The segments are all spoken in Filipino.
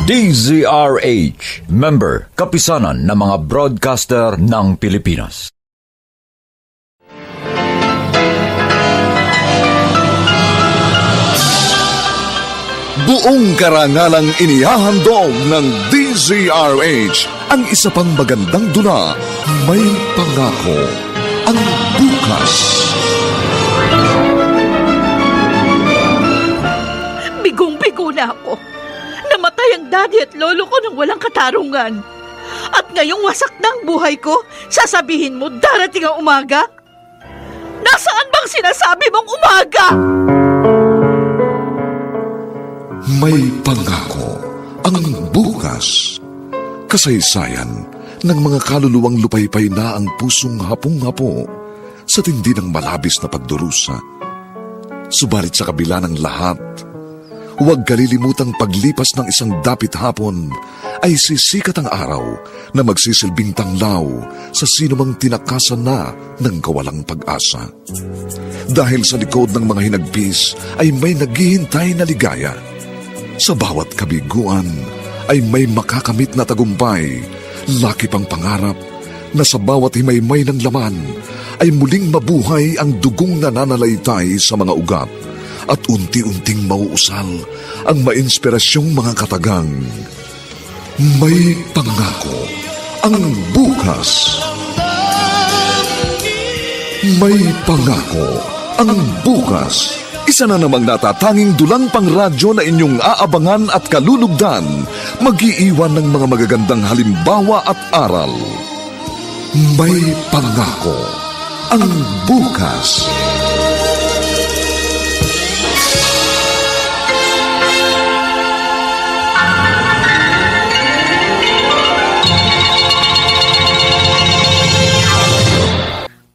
DZRH, member, kapisanan ng mga broadcaster ng Pilipinas. Buong karangalang inihahandog ng DZRH ang isa pang magandang dula, May Pangako, ang bukas. Bigong-bigo na ako. Namatay ang daddy at lolo ko nang walang katarungan. At ngayong wasak na ang buhay ko, sasabihin mo darating ang umaga? Nasaan bang sinasabi mong umaga? May Pangako, ang bukas. Kasaysayan ng mga kaluluwang lupaypay na ang pusong hapong-hapo sa tindi ng malabis na pagdurusa. Subalit sa kabila ng lahat, huwag kalilimutang paglipas ng isang dapit hapon ay sisikat ang araw na magsisilbing tanglaw sa sinumang tinakasan na ng kawalang pag-asa. Dahil sa likod ng mga hinagpis ay may naghihintay na ligaya. Sa bawat kabiguan ay may makakamit na tagumpay, laki pang pangarap na sa bawat himaymay ng laman ay muling mabuhay ang dugong nananalaytay sa mga ugat at unti-unting mauusal ang mainspirasyong mga katagang. May Pangako, ang bukas. May Pangako, ang bukas. Isa na namang natatanging dulang pangradyo na inyong aabangan at kalulugdan, mag-iiwan ng mga magagandang halimbawa at aral. May Pangako, ang bukas.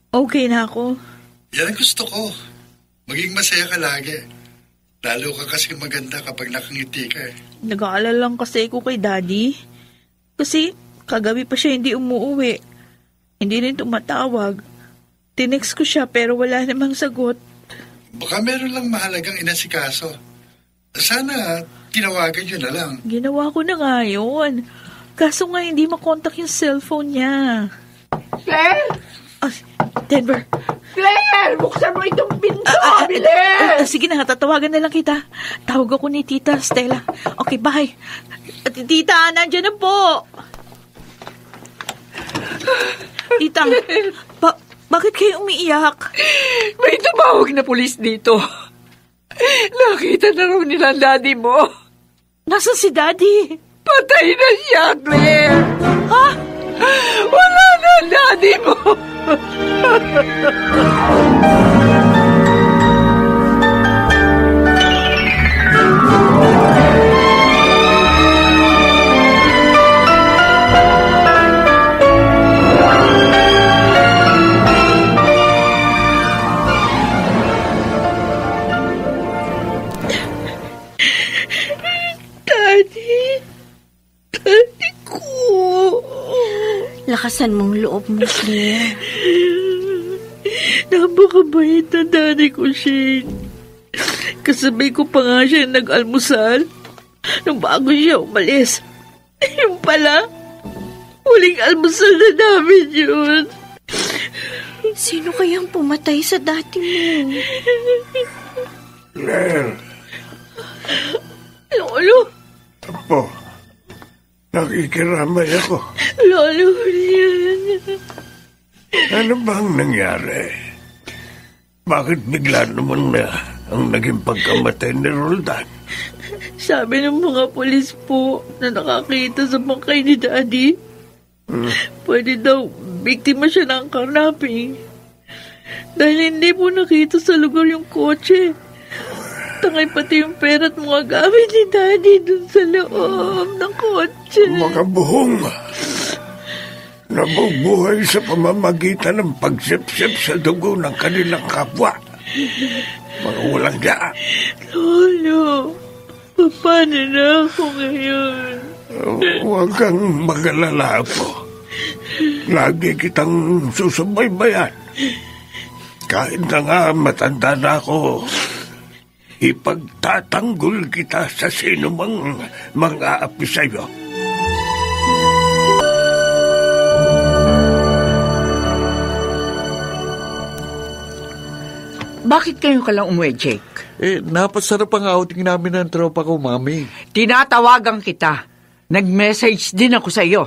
Okay na ako. Yan ang gusto ko. Maging masaya ka lagi. Lalo ka kasi maganda kapag nakangiti ka eh. Nag-aalala lang kasi ako kay Daddy. Kasi kagabi pa siya hindi umuwi. Hindi rin tumatawag. Tinext ko siya pero wala namang sagot. Baka meron lang mahalagang inasikaso. Sana tinawagan yun na lang. Ginawa ko na nga yun. Kaso nga hindi makontak yung cellphone niya. Claire! Denver. Claire! Buksan mo itong pinto! Bilis! Sige na, tatawagan na lang kita. Tawag ako ni Tita Stella. Okay, bye. Tita, nandiyan na po. Tita, bakit kayo umiiyak? May tumawag na pulis dito. Nakita na raw nila ang daddy mo. Nasaan si Daddy? Patay na siya, Claire! Ha? Wala na ang daddy mo! Daddy ko. Lakasan mong loob mo, Claire. Napakabait na daddy ko, Shane. Kasabay ko pa nga siya nag-almusal nung bago siya umalis. Yung pala, huling almusal na namin yun. Sino kayang pumatay sa dati mo? Claire. Lolo. Apo, nakikiramay ako. Lolo, yan. Ano bang nangyari? Bakit bigla naman na ang naging pagkamatay ni Roldan? Sabi ng mga pulis po na nakakita sa bangkay ni Daddy, pwede daw biktima siya ng karnaping. Dahil hindi po nakita sa lugar yung kotse. Tangay pati yung pera at mga gamit ni Daddy dun sa loob ng kotse. Mga buhong nabubuhay sa pamamagitan ng pagsipsip sa dugo ng kanilang kapwa. Mga walang daan. Lolo, paano na ako ngayon? Huwag kang mag-alala po. Lagi kitang susubaybayan. Kahit na nga matanda na ako, ipagtatanggol kita sa sinumang mga api sa'yo. Bakit kayo ka lang umuwi, Jake? Napasarap ang outing namin ng tropa ko, Mami. Tinatawagan kita. Nag-message din ako sa iyo.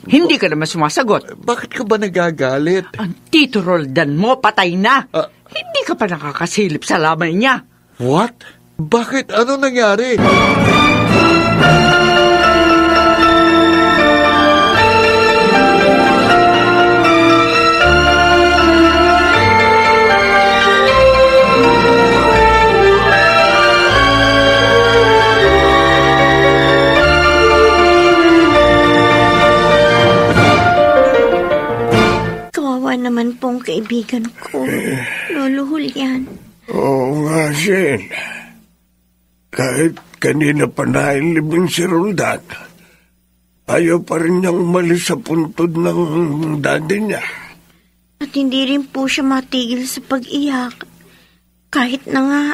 Hindi ka naman sumasagot. Bakit ka ba nagagalit? Ang Tito Roldan mo, patay na. Hindi ka pa nakakasilip sa lamay niya. What? Bakit? Ano nangyari? Naman pong kaibigan ko, Lolo Julian. Oo nga, Shen. Kahit kanina pa nailibing si Roldan, ayaw pa rin niyang umalis sa puntod ng daddy niya. At hindi rin po siya matigil sa pag-iyak. Kahit na nga,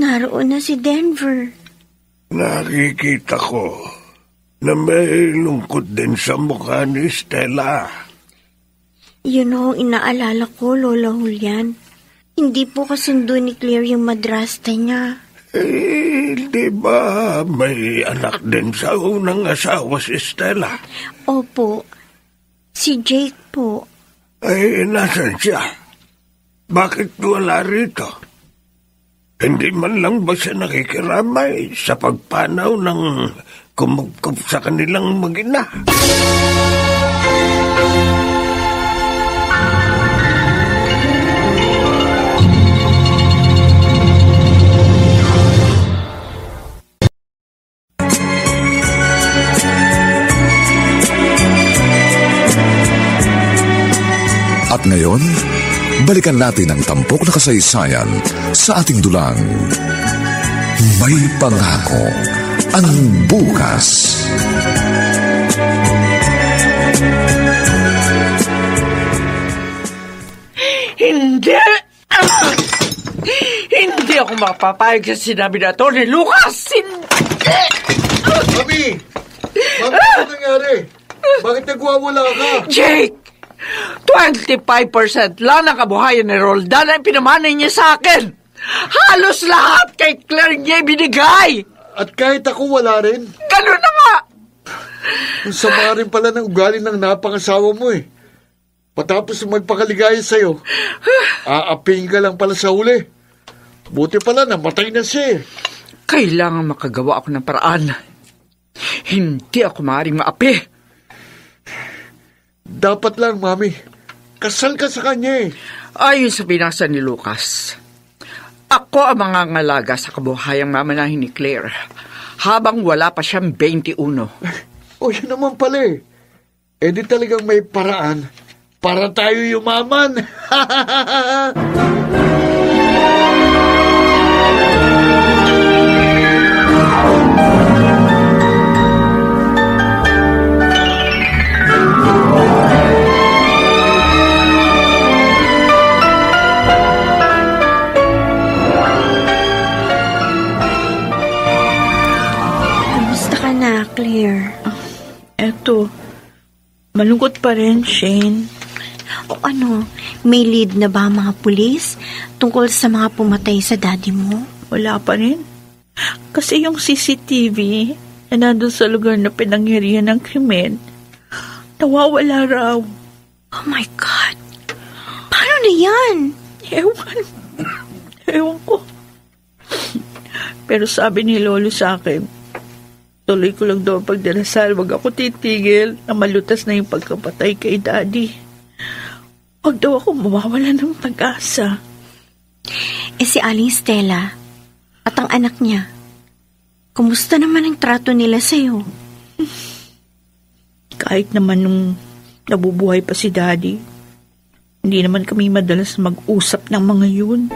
naroon na si Denver. Nakikita ko na may lungkot din sa mukha ni Stella. Yun ho, inaalala ko, Lola Julian. Hindi po kasundo ni Claire yung madrasta niya. Di ba may anak din sa unang asawa si Stella? Opo, si Jake po. Ay, nasan siya? Bakit wala rito? Hindi man lang ba siya nakikiramay sa pagpanaw ng kumugkop sa kanilang mag-ina? At ngayon, balikan natin ang tampok na kasaysayan sa ating dulang. May pangako ang bukas. Hindi! Hindi ako mapapayag sa sinabi na to ni Lucas! Hindi! Mami! Mami, ano nangyari? Bakit nagwawala ka? Jake! 25% lang ng kabuhayan ni Roldan ang pinamanay niya sa akin. Halos lahat kay Claire niya binigay. At kahit ako wala rin. Ganun na nga. Ang sama rin pala ng ugali ng napangasawa mo eh. Patapos magpakaligaya sa'yo, aaping ka lang pala sa huli. Buti pala namatay na siya. Kailangan makagawa ako ng paraan. Hindi ako maaaring maapi. Dapat lang, Mami. Kasal ka sa kanya eh. Ayon sa binasa ni Lucas, ako ang mangangalaga sa kabuhayang mamanahin ni Claire habang wala pa siyang 21. O yun naman pala eh. E di talagang may paraan para tayo yumaman. Claire. Eto, malungkot pa rin, Shane. O ano, may lead na ba mga pulis tungkol sa mga pumatay sa daddy mo? Wala pa rin. Kasi yung CCTV na nandun sa lugar na pinangyarihan ng krimen, nawawala raw. Oh my God! Paano na yan? Ewan ko. Pero sabi ni Lolo sa akin, tuloy ko lang daw ang pagdarasal. Wag ako titigil na malutas na yung pagkapatay kay Daddy. Wag daw ako mawawala ng pag-asa. Si Aling Stella at ang anak niya, kumusta naman ang trato nila sa'yo? Kahit naman nung nabubuhay pa si Daddy, hindi naman kami madalas mag-usap ng mga yun.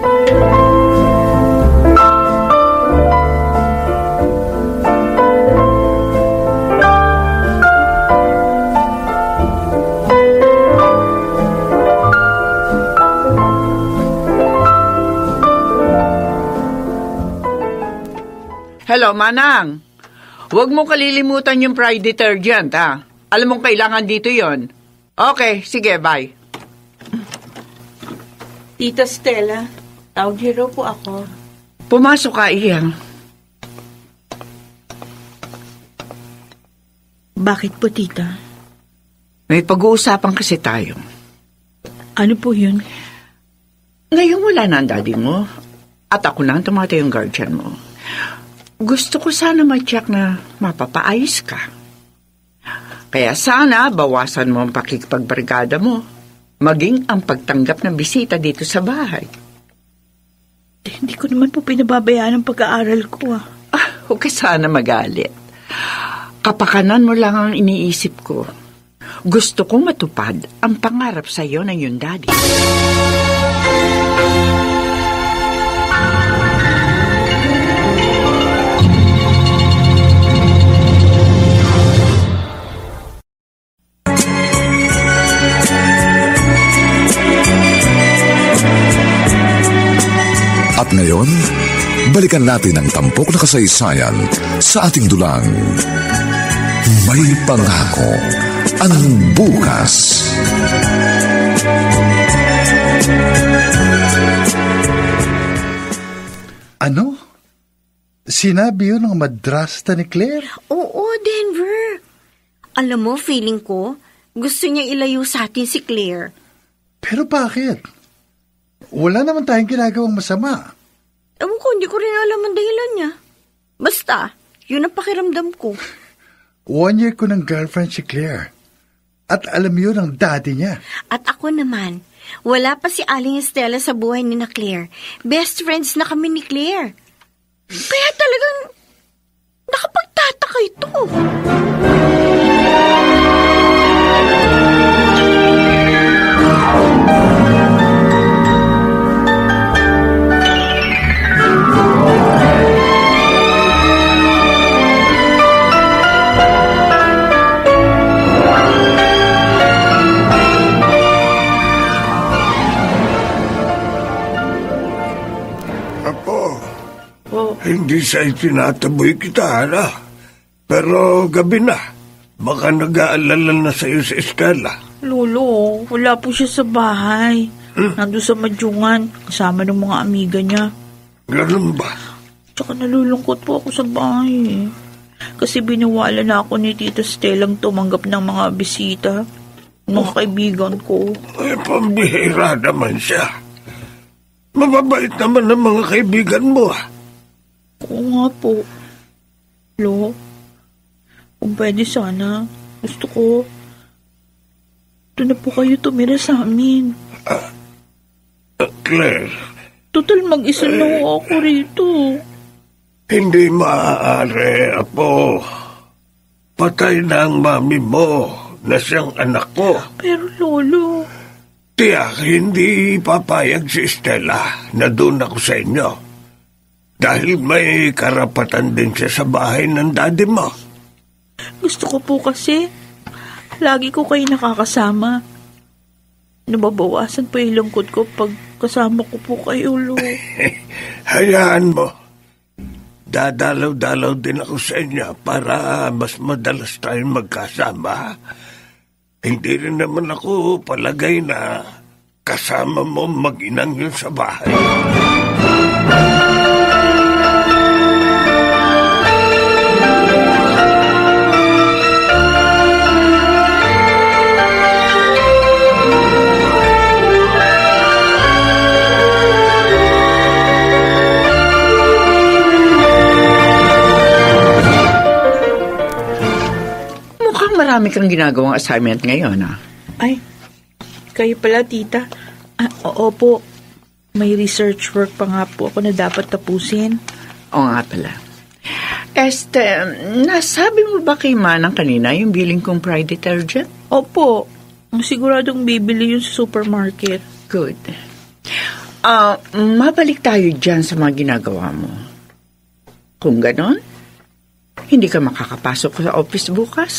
hello, Manang. Huwag mo kalilimutan yung Pride detergent, ha? Alam mong kailangan dito yon. Okay, sige, bye. Tita Stella, tawag hero po ako. Pumasok ka, Iyang. Bakit po, tita? May pag-uusapan kasi tayo. Ano po yun? Ngayon wala na ang daddy mo. At ako na ang tumatay yung guardian mo. Gusto ko sana ma-check na mapapaayos ka. Kaya sana bawasan mo ang pakikipagbarkada mo. Maging ang pagtanggap ng bisita dito sa bahay. Hindi ko naman po pinababayaan ang pag-aaral ko, ah. Huwag ka sana magalit. Kapakanan mo lang ang iniisip ko. Gusto kong matupad ang pangarap sa iyo ng iyong daddy. At ngayon, balikan natin ang tampok na kasaysayan sa ating dulang. May pangako ang bukas. Ano? Sinabi yun ng madrasta ni Claire? Oo, Denver. Alam mo, feeling ko, gusto niya ilayo sa atin si Claire. Pero bakit? Wala naman tayong ginagawang masama. Ewan ko, hindi ko rin alam ang dahilan niya. Basta, yun ang pakiramdam ko. 1 year ko ng girlfriend si Claire. At alam yun ang daddy niya. At ako naman, wala pa si Aling Estela sa buhay ni na Claire. Best friends na kami ni Claire. Kaya talagang nakapagtataka ito. Hindi sa itinataboy kita, Ana. Pero gabi na. Baka nag-aalala na sa'yo si Estela. Lolo, wala po siya sa bahay. Nandun sa Madyungan, kasama ng mga amiga niya. Ganun ba? Tsaka nalulungkot po ako sa bahay. Kasi biniwala na ako ni Tita Stellang tumanggap ng mga bisita. Mga kaibigan ko. Ay, pambihira naman siya. Mababait naman ang mga kaibigan mo, ah. Oo nga po. Lo, kung pwede sana, gusto ko, doon na po kayo tumira sa amin. Claire. Total mag-isa na ako rito. Hindi maaari, Apo. Patay na ang mami mo na siyang anak ko. Pero Lolo, tiyak hindi papayag si Estela na doon ako sa inyo. Dahil may karapatan din siya sa bahay ng daddy mo. gusto ko po kasi lagi ko kayo nakakasama. Nababawasan pa yung lungkot ko pag kasama ko po kayo, Lo. Hayaan mo. Dadalaw-dalaw din ako sa inyo para mas madalas tayong magkasama. Hindi rin naman ako palagay na kasama mo mag-inang yun sa bahay. Marami kang ginagawang assignment ngayon, ah. Ay, kayo pala, tita. Oo po. May research work pa nga po ako na dapat tapusin. Oo nga pala. Nasabi mo ba kay Manang kanina yung billing kong Pride detergent? Opo. Siguradong bibili yun sa supermarket. Good. Mabalik tayo dyan sa mga ginagawa mo. Kung ganon, hindi ka makakapasok sa office bukas.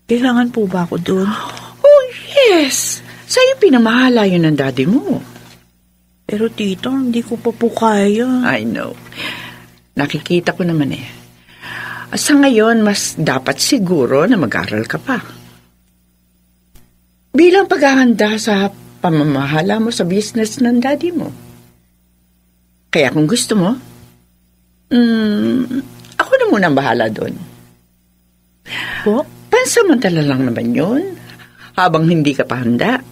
Kailangan po ba ako doon? Oh, yes! Sa'yo pinamahala yun ng daddy mo. Pero tito, hindi ko pa po kaya. I know. Nakikita ko naman eh. Sa ngayon, mas dapat siguro na mag-aral ka pa. Bilang paghahanda sa pamamahala mo sa business ng daddy mo. Kaya kung gusto mo, ako na muna ang bahala doon. Po? Pansamantala lang naman yun, habang hindi ka pa handa.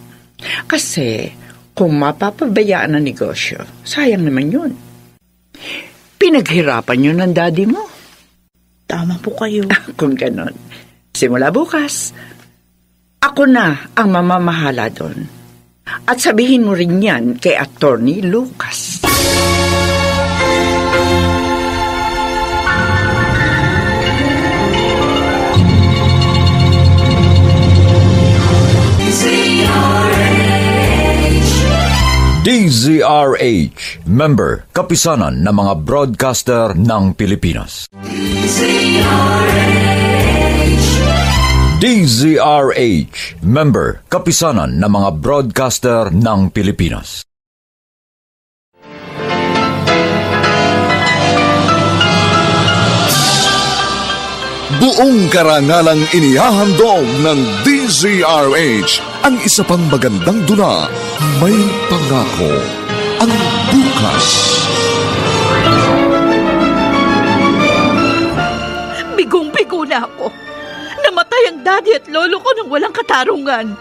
Kasi, kung mapapabayaan ang negosyo, sayang naman yun. Pinaghirapan yun ng daddy mo. Tama po kayo. Kung ganon, simula bukas, ako na ang mamamahala doon. At sabihin mo rin yan kay Attorney Lucas. DZRH, member, kapisanan ng mga broadcaster ng Pilipinas. DZRH, member, kapisanan ng mga broadcaster ng Pilipinas. Buong karangalang inihahandog ng DZRH ang isa pang magandang dula, May Pangako, ang bukas. Bigong-bigo na ako. Namatay ang daddy at lolo ko nang walang katarungan.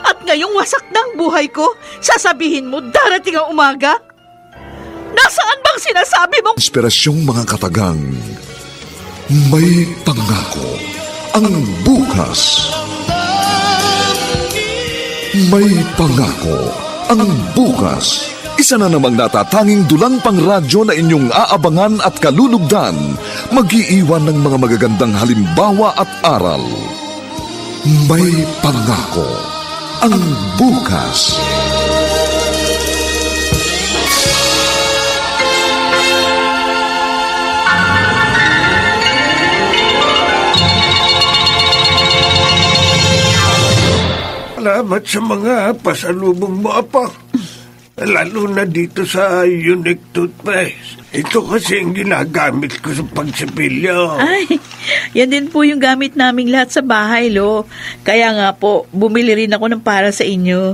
At ngayong wasak na ang buhay ko, sasabihin mo darating ang umaga? Nasaan bang sinasabi mong... Inspirasyong mga katagang, May Pangako, ang bukas. May Pangako, ang bukas. Isa na namang natatanging dulang pangradyo na inyong aabangan at kalulugdan, mag-iiwan ng mga magagandang halimbawa at aral. May Pangako, ang bukas. Salamat sa mga pasalubong mo, Apo. Lalo na dito sa Unique Toothpaste. Ito kasi ang ginagamit ko sa pagsipilyo. Ay, yan din po yung gamit naming lahat sa bahay, Lo. Kaya nga po, bumili rin ako ng para sa inyo.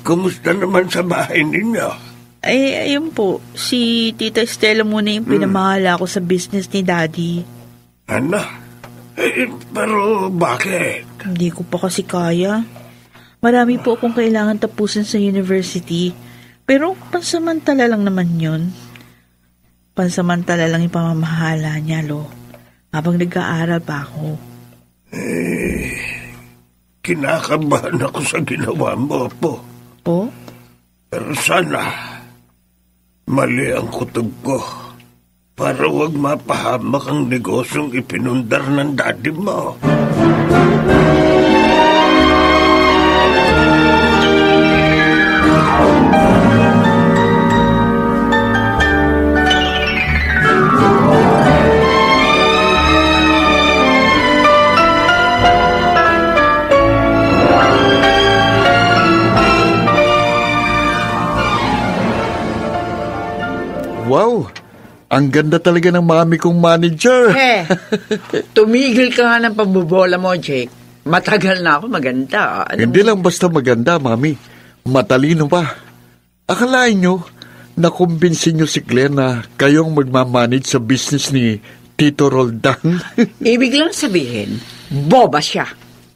Kumusta naman sa bahay ninyo? Ay, ayun po. Si Tita Estela muna yung pinamahala ko sa business ni Daddy. Ano? Pero bakit? Hindi ko pa kasi kaya. Marami po akong kailangan tapusin sa university. Pero pansamantala lang naman yun. Pansamantala lang yung pamamahala niya, Lo. Habang nag-aaral pa ako. Kinakabahan ako sa ginawa mo, Po. Po? Pero sana, mali ang kutob ko. Para wag mapahamak ang negosyong ipinundar ng daddy mo. Wow! Ang ganda talaga ng mami kong manager. Tumigil ka nga ng pambobola mo, Jake. Matagal na ako maganda. Hindi lang basta maganda, mami. Matalino pa. Akalain nyo, nakumbinsin nyo si Claire na kayong magmamanage sa business ni Tito Roldan. Ibig lang sabihin, boba siya.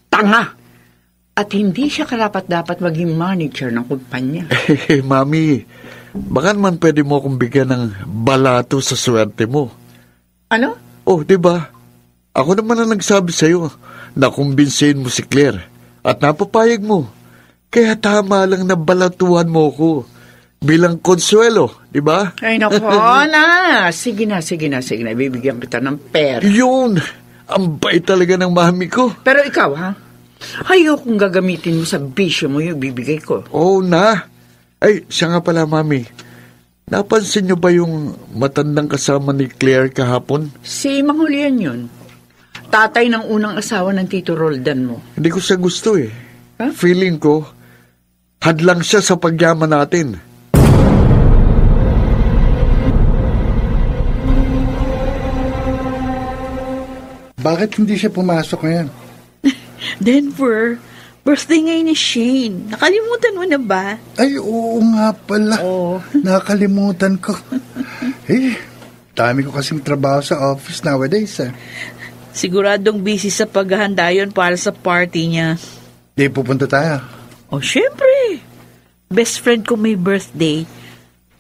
Tanga. At hindi siya karapat-dapat maging manager ng kumpanya. Mami, baka naman pwede mo akong bigyan ng balato sa swerte mo. Ano? Oh, diba? Ako naman ang nagsabi sa'yo na kumbinsin mo si Claire at napapayag mo. Kaya tama lang na balatuhan mo ko bilang konsuelo, diba? Ay, naku, na. Sige na. Bibigyan kita ng pera. Yun! Ang bait talaga ng mami ko. Pero ikaw, ha? Ayokong gagamitin mo sa bisyo mo yung bibigay ko. Oo na. Ay, siya nga pala, mami. Napansin niyo ba yung matandang kasama ni Claire kahapon? Si Mang Julian yun. Tatay ng unang asawa ng Tito Roldan mo. Hindi ko siya gusto eh. Huh? Feeling ko, hadlang siya sa pagyaman natin. Bakit hindi siya pumasok ngayon? Denver, birthday ngayon ni Shane. Nakalimutan mo na ba? Ay, oo nga pala. Oo. Nakalimutan ko. Dami ko kasing trabaho sa office nowadays. Siguradong busy sa paghahanda yun para sa party niya. Di pupunta tayo. Oh, syempre. Best friend ko may birthday.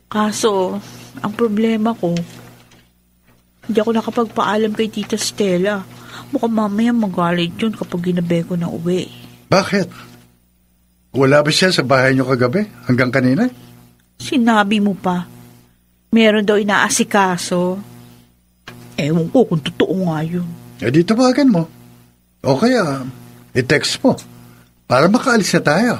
Kaso, ang problema ko, hindi ako nakapagpaalam kay Tita Stella. Mukhang mamaya magalit yun kapag ginabi ko na uwi. Bakit? Wala ba siya sa bahay niyo kagabi? Hanggang kanina? Sinabi mo pa. Meron daw inaasikaso. Ewan ko kung totoo nga yun. Di tawagan mo. O kaya, i-text mo. Para makaalis na tayo.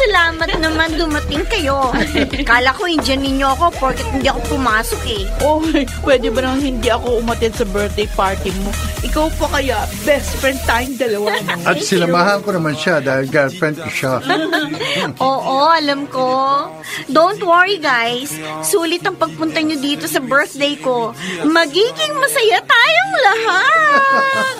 Salamat naman dumating kayo. Kala ko Indian ninyo ako porket hindi ako pumasok eh. Oh, pwede ba nang hindi ako umattend sa birthday party mo? Ikaw pa kaya, best friend tayong dalawa. No? At sinamahan ko naman siya dahil girlfriend ko siya. Oo, alam ko. Don't worry guys. Sulit ang pagpunta nyo dito sa birthday ko. Magiging masaya tayong lahat.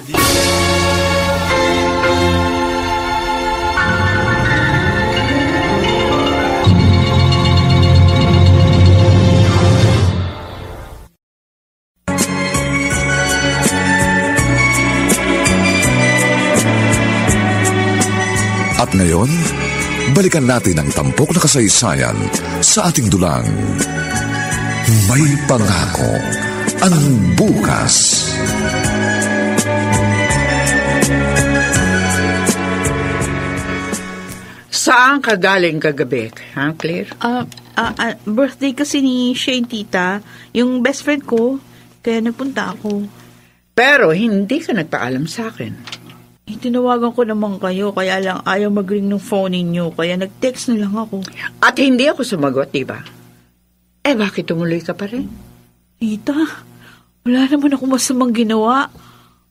At ngayon, balikan natin ang tampok na kasaysayan sa ating dulang. May pangako ang bukas. Saan ka galing kagabi, ha, Claire? Birthday kasi ni Shane, tita. Yung best friend ko. Kaya nagpunta ako. Pero hindi ka nagpaalam sa akin. Tinawagan ko naman kayo, kaya lang ayaw mag-ring ng phone ninyo, kaya nag-text na lang ako. At hindi ako sumagot, diba? Bakit tumuloy ka pa rin? Tita, wala naman ako masamang ginawa.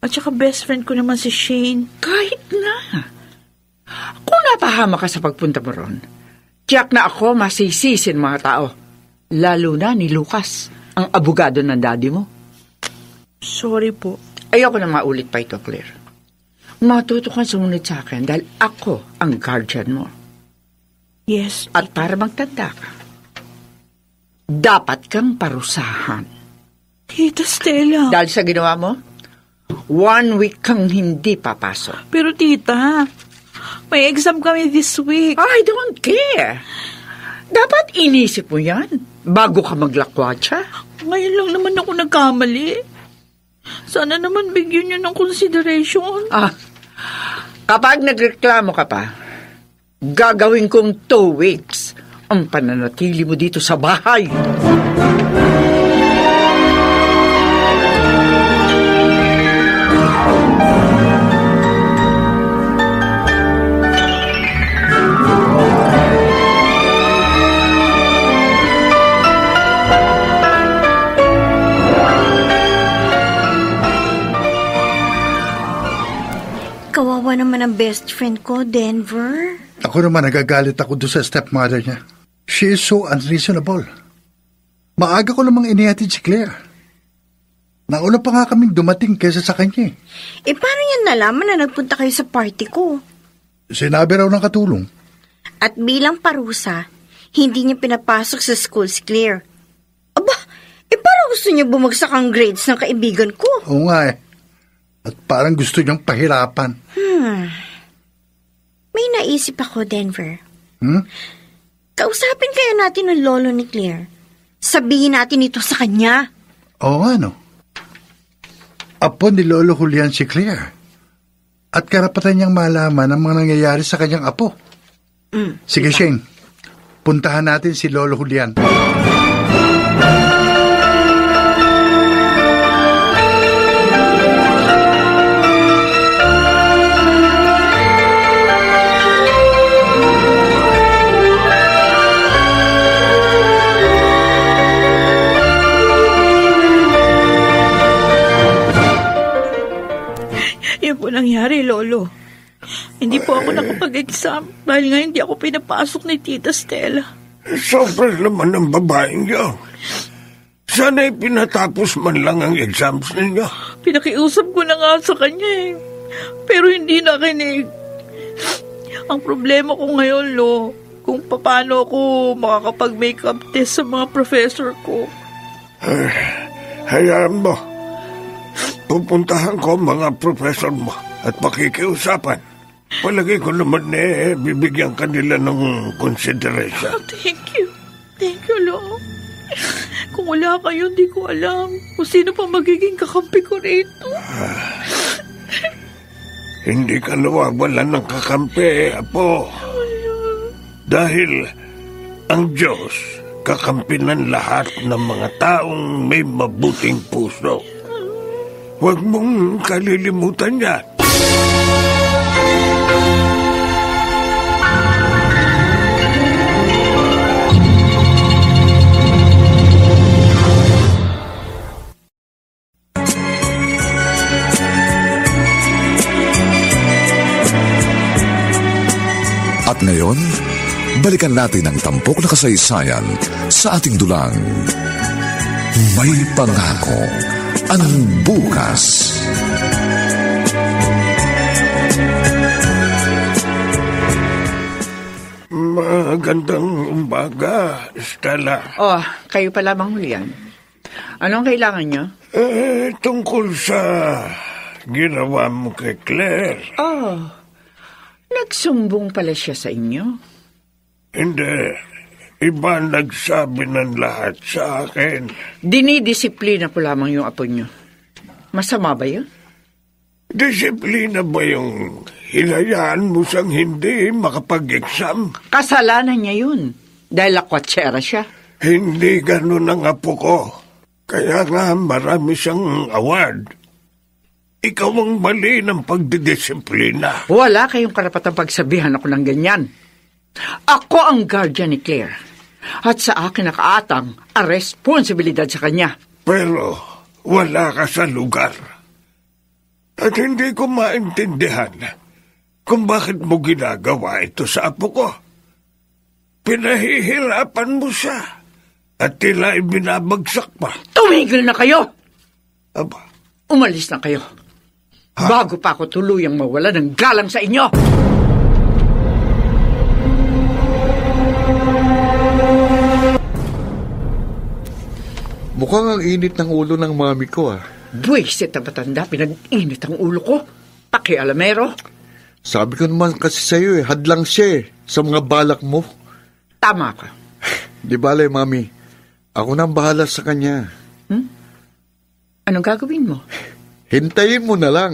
At saka best friend ko naman si Shane. Kahit na. Kung napahama ka sa pagpunta mo ron, tiyak na ako masisisi ng mga tao. Lalo na ni Lucas, ang abogado ng daddy mo. Sorry po. Ayoko na maulit pa ito, Claire. Matuto kang sumunod sa akin dahil ako ang guardian mo. Yes. At para magtanda ka, dapat kang parusahan. Tita Stella. Dahil sa ginawa mo, 1 week kang hindi papasok. Pero tita, may exam kami this week. I don't care. Dapat inisip mo yan bago ka maglakwatsa. Ngayon lang naman ako nagkamali. Sana naman bigyan niyo ng consideration. Kapag nagreklamo ka pa, gagawin kong 2 weeks ang pananatili mo dito sa bahay. Kawawa naman ang best friend ko, Denver. Ako naman nagagalit ako doon sa stepmother niya. She is so unreasonable. Maaga ko namang inihatid si Claire. Nauna pa nga kaming dumating kaysa sa kanya. Paano niya nalaman na nagpunta kayo sa party ko? Sinabi raw ng katulong. At bilang parusa, hindi niya pinapasok sa school si Claire. Aba, parang gusto niya bumagsak ang grades ng kaibigan ko. Oo nga At parang gusto niyang pahirapan. May naisip ako, Denver. Kausapin kaya natin ang lolo ni Claire. Sabihin natin ito sa kanya. Oo nga, no? Apo ni Lolo Julian si Claire. At karapatan niyang malaman ang mga nangyayari sa kanyang apo. Sige, Shane. Puntahan natin si Lolo Julian. Hindi po ako nakapag-exam dahil nga hindi ako pinapasok ni Tita Stella. Sobra naman ng babaeng yun. Sana'y pinatapos man lang ang exams ninyo. Pinakiusap ko na nga sa kanya eh. Pero hindi nakinig. Ang problema ko ngayon, Lo, kung paano ako makakapag-makeup test sa mga professor ko. Hayaan mo. Pupuntahan ko mga professor mo at pakikiusapan. Palagi ko naman bibigyan kanila ng consideration. Thank you. Thank you, Lo. Kung wala kayo, hindi ko alam kung sino pa magiging kakampi ko rito. Hindi ka nawawalan ng kakampi, Apo. Dahil ang Diyos kakampi ng lahat ng mga taong may mabuting puso. Huwag mong kalilimutan yan. At ngayon, balikan natin ang tampok na kasaysayan sa ating dulang. May pangako ang bukas. Magandang umaga, Stella. Oh, kayo pa lamang, Julian. Anong kailangan nyo? Tungkol sa ginawa mo kay Claire. Oh, nagsumbong pala siya sa inyo? Hindi. Iba nagsabi ng lahat sa akin. Dinidisiplina ko lamang yung apo nyo. Masama ba yun? Disiplina ba yung hinayaan mo siyang hindi makapag-exam? Kasalanan niya yun. Dahil lakwatsera siya. Hindi ganun ang apo ko. Kaya nga marami siyang award. Ikaw ang mali ng pagdidisiplina. Wala kayong karapatang pagsabihan ako ng ganyan. Ako ang guardian ni Claire. At sa akin nakaatang ang responsibilidad sa kanya. Pero wala ka sa lugar. At hindi ko maintindihan kung bakit mo ginagawa ito sa apo ko. Pinahihirapan mo siya at tila ibinabagsak pa. Tumigil na kayo! Aba? Umalis na kayo. Bago pa ako tuluyang mawala ng galang sa inyo. Mukhang ang init ng ulo ng mami ko, ah. Buwisit na matanda, pinag-init ang ulo ko. Pakialamero. Sabi ko naman kasi sa'yo, hadlang siya sa mga balak mo. Tama ka. Di bale, mami. Ako nang bahala sa kanya. Anong gagawin mo? Hintayin mo na lang.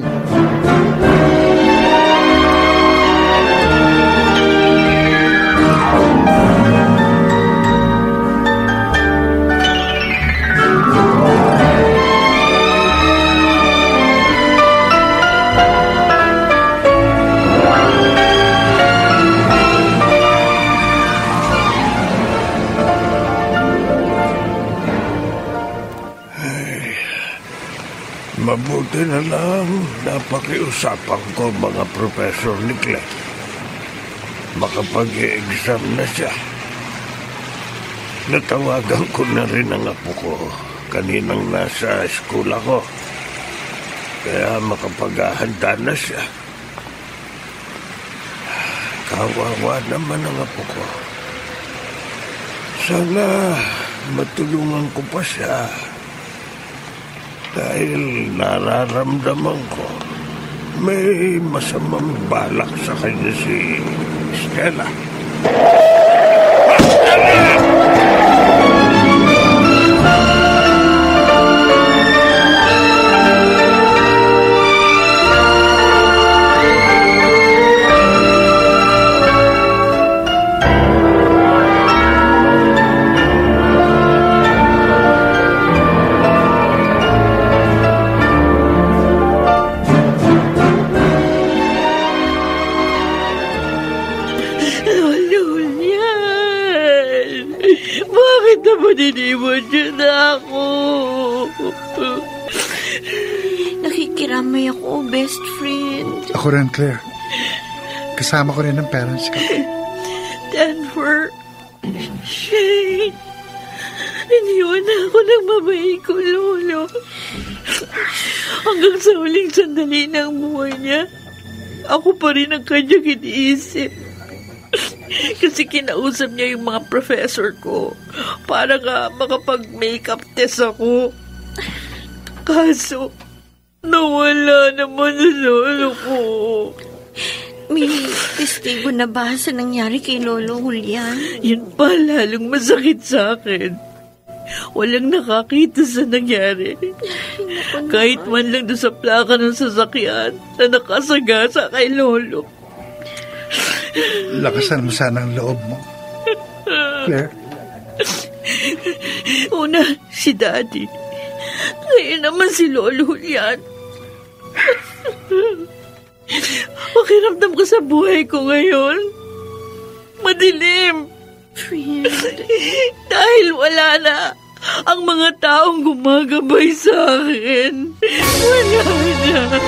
Mabuti na lang napakiusapan ko mga professor ni Claire. Makapag-e-exam na siya. Natawagan ko na rin ang apo ko kaninang nasa school ako. Kaya makapaghahanda na siya. Kawawa naman ang apo ko. Sana matulungan ko pa siya. Dahil nararamdaman ko may masamang balak sa kanya si Stella. Iniwan niyo na ako. Nakikiramay ako, best friend. Ako rin, Claire. kasama ko rin ng parents ko. Denver, Shane, iniwan na ako ng babae ko, Lolo. Hanggang sa huling sandali ng buhay niya, ako pa rin ang kanyang iniisip. Kasi kinausap niya yung mga professor ko para nga makapag-makeup test ako. Kaso, nawala naman ang lolo ko. May testigo na ba sa nangyari kay Lolo Julian? Yun pa lalong masakit sa akin. Walang nakakita sa nangyari. Kahit man lang doon sa plaka ng sasakyan na nakasagasa kay Lolo. Lakasan mo sana ang loob mo. Claire? Una, si Daddy. Ngayon naman si Lolo Julian. Pakiramdam ko sa buhay ko ngayon. Madilim. Friend. Dahil wala na ang mga taong gumagabay sa akin. Wala na.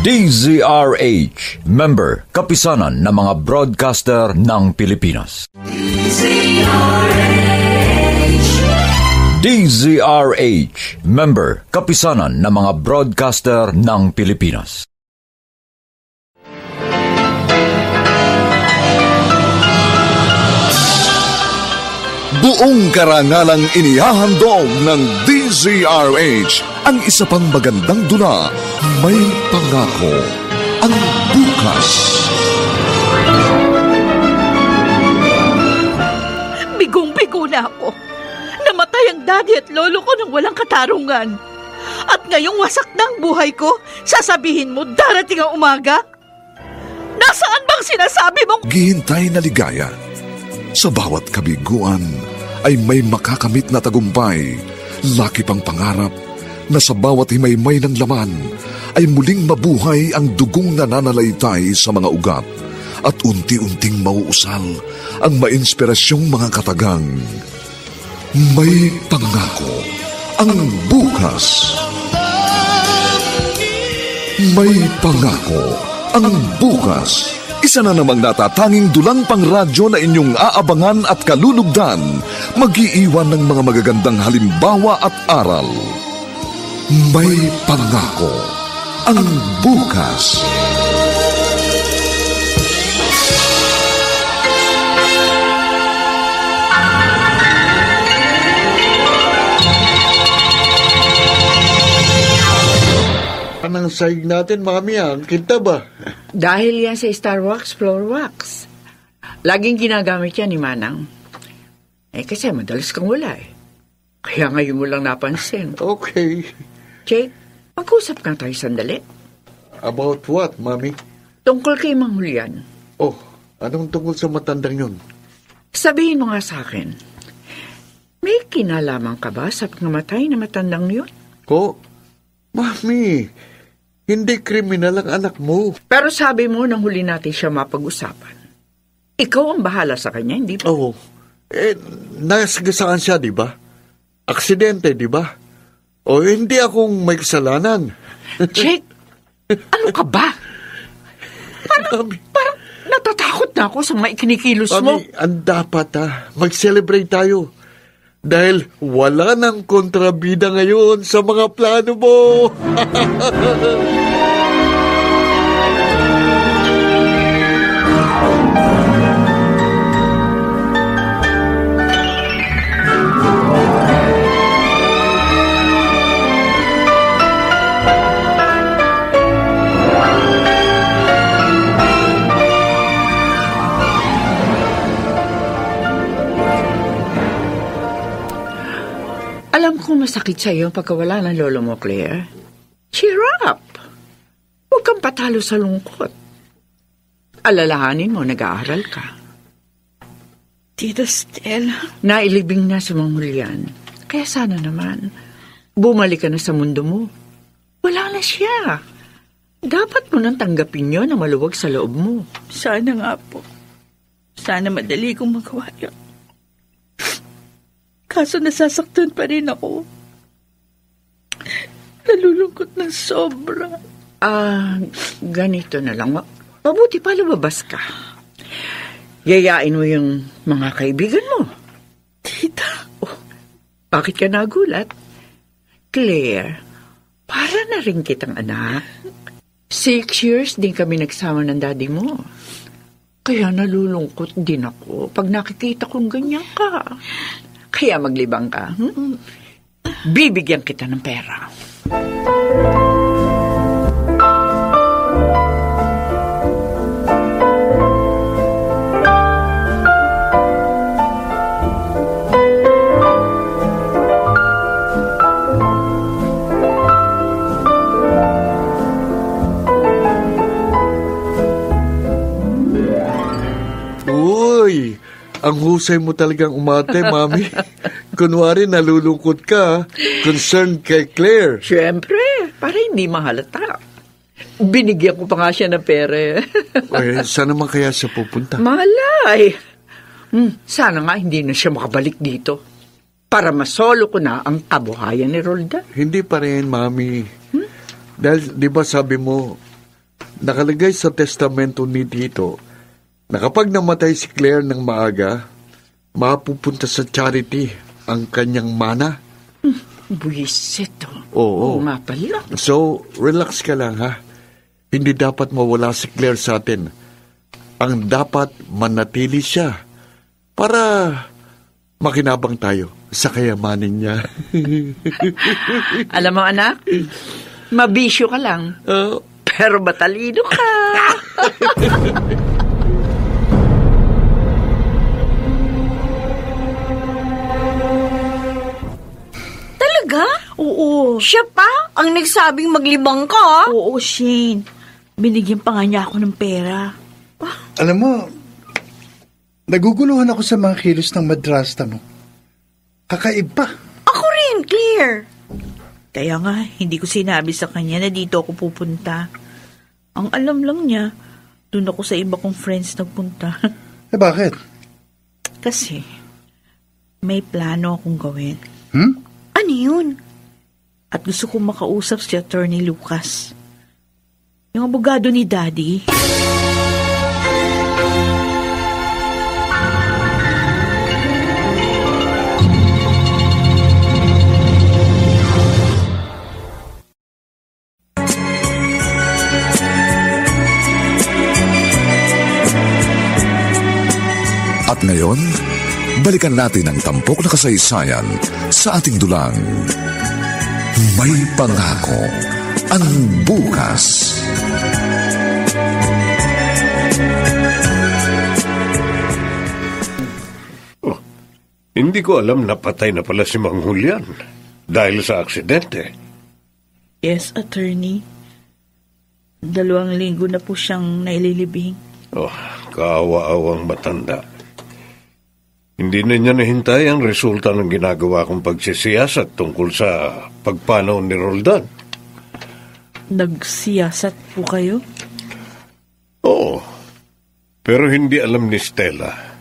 DZRH, member, kapisanan ng mga broadcaster ng Pilipinas. DZRH, member, kapisanan ng mga broadcaster ng Pilipinas. Buong karangalang inihahandog ng DZRH ang isa pang magandang dula, May Pangako, ang bukas. Bigong-bigo na ako. Namatay ang daddy at lolo ko nang walang katarungan. At ngayong wasak ng buhay ko, sasabihin mo darating ang umaga? Nasaan bang sinasabi mong... Gihintay na ligaya. Sa bawat kabiguan ay may makakamit na tagumpay. Laki pang pangarap na sa bawat himaymay ng laman ay muling mabuhay ang dugong nananalaytay sa mga ugat at unti-unting mauusal ang mainspirasyong mga katagang. May Pangako, ang bukas. May Pangako, ang bukas. Isa na namang natatanging dulang pangradyo na inyong aabangan at kalulugdan, mag-iiwan ng mga magagandang halimbawa at aral. May Pangako, ang bukas. Anong sahig natin, Mami? Ang kinta ba? Dahil yan sa Star Wax, Floor Wax. Laging ginagamit yan ni Manang. Kasi madalas kang wala eh. Kaya ngayon mo lang napansin. Okay. Jake, mag-usap ka tayo sandali. About what, Mami? Tungkol kay Mang Julian. Oh, anong tungkol sa matandang yun? Sabihin mo nga sa akin, may kinalaman ka ba sa pangamatay na matandang yun? Ko? Mami, hindi kriminal ang anak mo. Pero sabi mo nang huli natin siya mapag-usapan. Ikaw ang bahala sa kanya, hindi ba? Oo. Nasagasaan siya, di ba? Aksidente, di ba? O hindi akong may kasalanan. Jake, ano ka ba? Parang natatakot na ako sa mga ikinikilos mo. Mami, ang dapat mag-celebrate tayo. Dahil wala nang kontrabida ngayon sa mga plano mo. Alam kong masakit sa iyo ang pagkawala ng lolo mo, Claire. Cheer up! Huwag kang patalo sa lungkot. Alalahanin mo, nag-aaral ka. Tita Stella. Nailibing na si Mang Julian. Kaya sana naman, bumalik ka na sa mundo mo. Wala na siya. Dapat mo nang tanggapin yun na maluwag sa loob mo. Sana nga po. Sana madali kong magawa yun. Kaso nasasaktan pa rin ako. Nalulungkot ng sobra. Ganito na lang. Mabuti pa lumabas ka. Yayain mo yung mga kaibigan mo. Tita. Bakit ka nagulat? Claire, para na rin kitang anak. 6 years din kami nagsama ng daddy mo. Kaya nalulungkot din ako pag nakikita kong ganyan ka. Kaya maglibang ka. Bibigyan kita ng pera. Uy, ang husay mo talagang umate, Mami. Kunwari nalulungkot ka, concerned kay Claire. Siyempre, para hindi mahalata. Binigyan ko pa nga siya ng pera. Saan naman kaya siya pupunta? Malay. Sana nga hindi na siya makabalik dito. Para masolo ko na ang kabuhayan ni Roldan. Hindi pa rin, Mami. Dahil, di ba sabi mo, nakalagay sa testamento ni Tito na kapag namatay si Claire ng maaga, mapupunta sa charity ang kanyang mana. Buwisit. Oo. Nga pala. So, relax ka lang, ha? Hindi dapat mawala si Claire sa atin. Ang dapat manatili siya para makinabang tayo sa kayamanin niya. Alam mo, anak, mabisyo ka lang. Pero matalino ka. Talaga? Oo. Siya pa ang nagsabing maglibang ka? Oo, Shane. Binigyan pa nga niya ako ng pera. Alam mo, naguguluhan ako sa mga kilos ng madrasta mo. Kakaiba. Ako rin, Claire. Kaya nga, hindi ko sinabi sa kanya na dito ako pupunta. Ang alam lang niya, doon ako sa iba kong friends nagpunta. Bakit? Kasi, may plano akong gawin. Ano yun? At gusto kong makausap si Attorney Lucas. Yung abogado ni Daddy. At ngayon, balikan natin ang tampok na kasaysayan sa ating dulang. May pangako ang bukas. Hindi ko alam na patay na pala si Mang Julian dahil sa aksidente. Yes, Attorney. 2 linggo na po siyang naililibing. Kaawa-awang matanda. Hindi na niya nahintay ang resulta ng ginagawa kong pagsisiyasat tungkol sa pagpanaw ni Roldan. Nagsiyasat po kayo? Oo. Pero hindi alam ni Stella.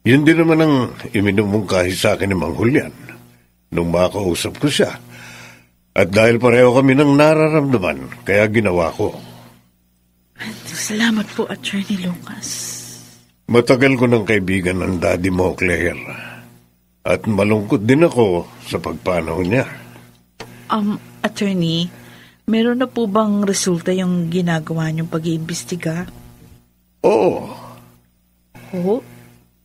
Yun din naman ang iminumungkahi sa akin ni Mang Julian nung makausap ko siya. At dahil pareho kami ng nararamdaman, kaya ginawa ko. Salamat po, Attorney Lucas. Matagal ko ng kaibigan ng daddy mo, Claire. At malungkot din ako sa pagpanaw niya. Attorney, meron na po bang resulta yung ginagawa niyong pag-iimbestiga? Oo. Oo?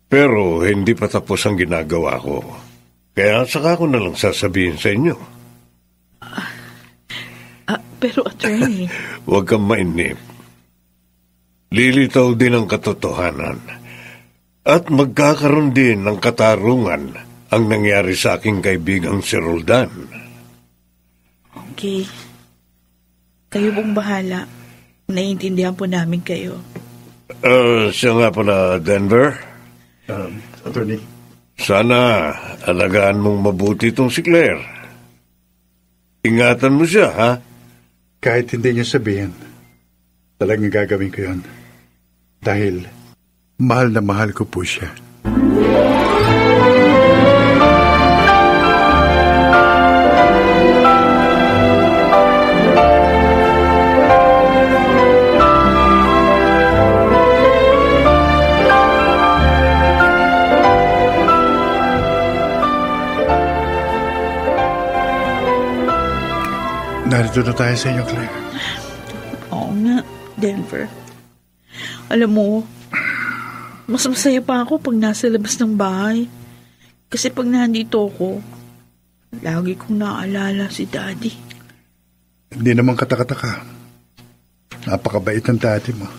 Pero hindi pa tapos ang ginagawa ko. Kaya saka ko na lang sasabihin sa inyo. Pero Attorney... Huwag kang mainip. Lilitaw din ang katotohanan. At magkakaroon din ng katarungan ang nangyari sa aking kaibigang si Roldan. Okay. Kayo pong bahala. Naiintindihan po namin kayo. Siya nga pala, Denver. Attorney. Sana alagaan mong mabuti itong si Claire. Ingatan mo siya, ha? Kahit hindi niyo sabihin, talagang gagawin ko yun. Dahil mahal na mahal ko po siya. Narito na tayo sa inyo, Claire. Oo nga, Denver. Alam mo, mas masaya pa ako pag nasa labas ng bahay. Kasi pag nandito ako, lagi kong naaalala si Daddy. Hindi naman katakataka. Napakabait ng daddy mo.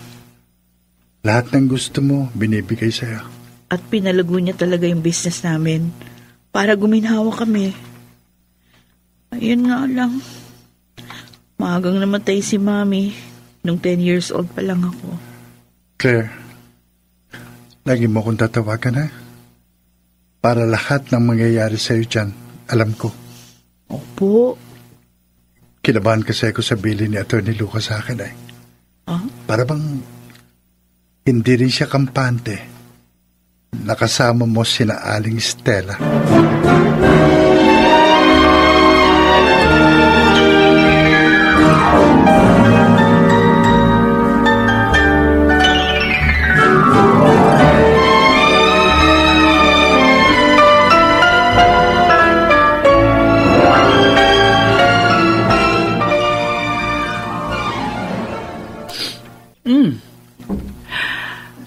Lahat ng gusto mo, binibigay sa'yo. At pinalago niya talaga yung business namin para guminhawa kami. Ayun nga lang. Maagang namatay si Mami nung 10 years old pa lang ako. Claire, lagi mo akong tatawagan, ha? Para lahat ng mangyayari sa'yo dyan, alam ko. Opo. Kinabahan kasi ako sa bilin ni Atty. Lucas sa akin, eh. Huh? Para bang hindi rin siya kampante. Nakasama mo sina Aling Stella.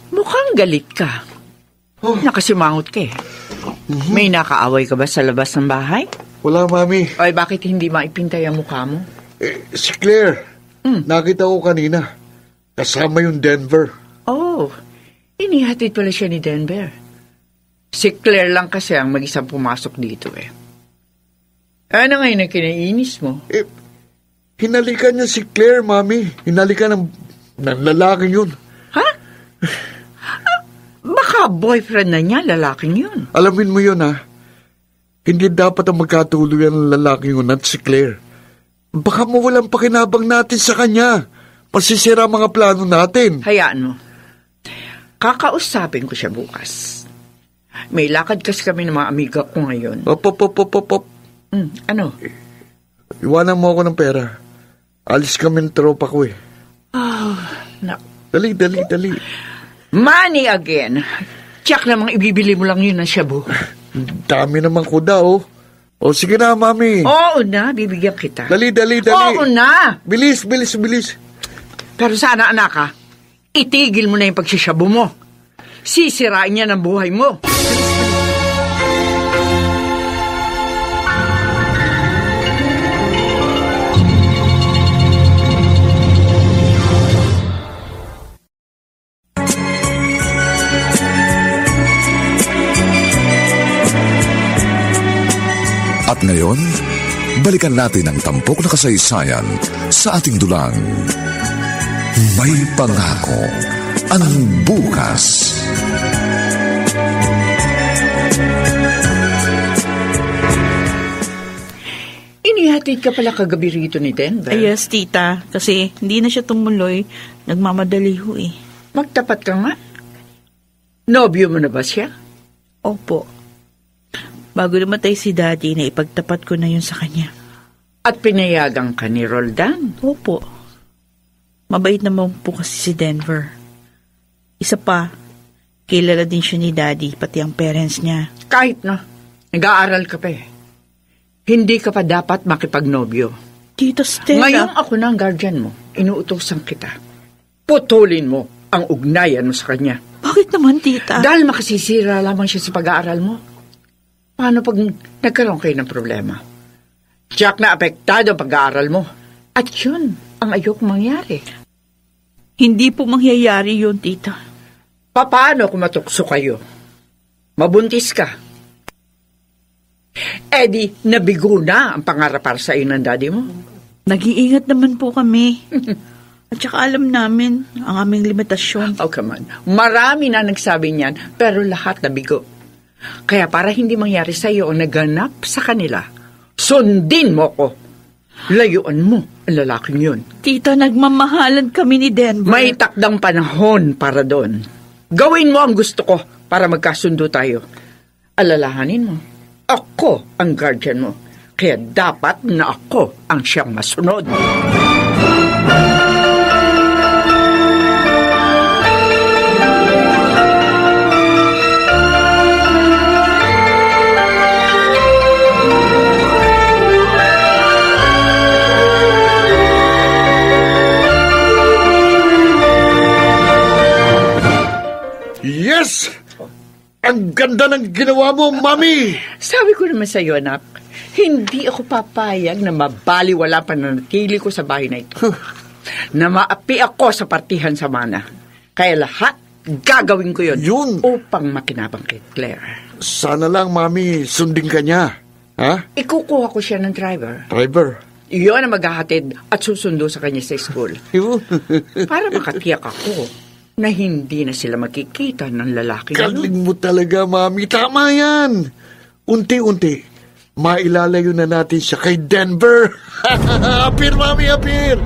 Mukhang galit ka. Nakasimangot ka eh. May nakaaway ka ba sa labas ng bahay? Wala, Mami. Ay, bakit hindi maipintay ang mukha mo? Si Claire, nakita ko kanina. Kasama yung Denver. Oh, inihatid pala siya ni Denver. Si Claire lang kasi ang mag-isang pumasok dito eh. Ano ngayon ang kinainis mo? Hinalikan niya si Claire, Mami. Hinalikan ng lalaking yun. Ha? Baka boyfriend na niya, lalaking yun. Alamin mo yun, ha? Hindi dapat ang magkatuluyan ng lalaking yun at si Claire. Baka mawalang pakinabang natin sa kanya. Pasisira mga plano natin. Hayaan mo. Kakausapin ko siya bukas. May lakad kasi kami ng mga amiga ko ngayon. Op. Ano? Iwanan mo ako ng pera. Alis kami ng tropa ko eh. Oh, no. Dali. Money again. Tiyak namang ibibili mo lang yun ng shabu. Dami naman ko daw. O sige na, Mami. Oo na, bibigyan kita. Dali. Oo na. Bilis. Pero sana, anak ha, itigil mo na yung pagsishabu mo. Sisirain niya ng buhay mo. At ngayon, balikan natin ang tampok na kasaysayan sa ating dulang. May pangako ang bukas. Inihatid ka pala kagabi rito ni Denver. Ay, yes, tita. Kasi hindi na siya tumuloy. Nagmamadali ho eh. Magtapat ka nga. Nobyo mo na ba siya? Opo. Bago namatay si Daddy, na ipagtapat ko na yun sa kanya. At pinayagan ka ni Roldan? Opo. Mabait naman po kasi si Denver. Isa pa, kilala din siya ni Daddy, pati ang parents niya. Kahit na, nag-aaral ka pa eh. Hindi ka pa dapat makipagnobyo. Tita Stella. Ngayong ako na ang guardian mo, inuutosan kita. Putulin mo ang ugnayan mo sa kanya. Bakit naman, tita? Dahil makasisira lamang siya sa pag-aaral mo. Paano pag nagkaroon kayo ng problema? Tiyak na apektado ang pag-aaral mo. At yun ang ayok mangyari. Hindi po mangyayari yun, tita. Paano kung matukso kayo? Mabuntis ka. Di, nabigo na ang pangarap para sa iyo ng daddy mo. Nag-iingat naman po kami. At saka alam namin ang aming limitasyon. Oh, come on. Marami na nagsabi niyan, pero lahat nabigo. Kaya para hindi mangyari sa iyo ang naganap sa kanila, sundin mo ko. Layuan mo ang lalaking yun. Tita, nagmamahalan kami ni Denver. May takdang panahon para doon. Gawin mo ang gusto ko para magkasundo tayo. Alalahanin mo, ako ang guardian mo. Kaya dapat na ako ang siyang masunod. Yes! Ang ganda ng ginawa mo, Mami! Sabi ko naman sa iyo, anak, hindi ako papayag na mabaliwala pananatili ko sa bahay na ito. Na maapi ako sa partihan sa mana. Kaya lahat, gagawin ko yun. Upang makinabang kay Claire. Sana lang, Mami, sundin ka niya. Ha? Ikukuha ko siya ng driver. Driver? Iyon ang maghahatid at susundo sa kanya sa school. Para makatiyak ako na hindi na sila makikita ng lalaki na yun. Galing mo talaga, Mami. Tama yan. Unti-unti, mailalayo na natin siya kay Denver. Apir, Mami, apir.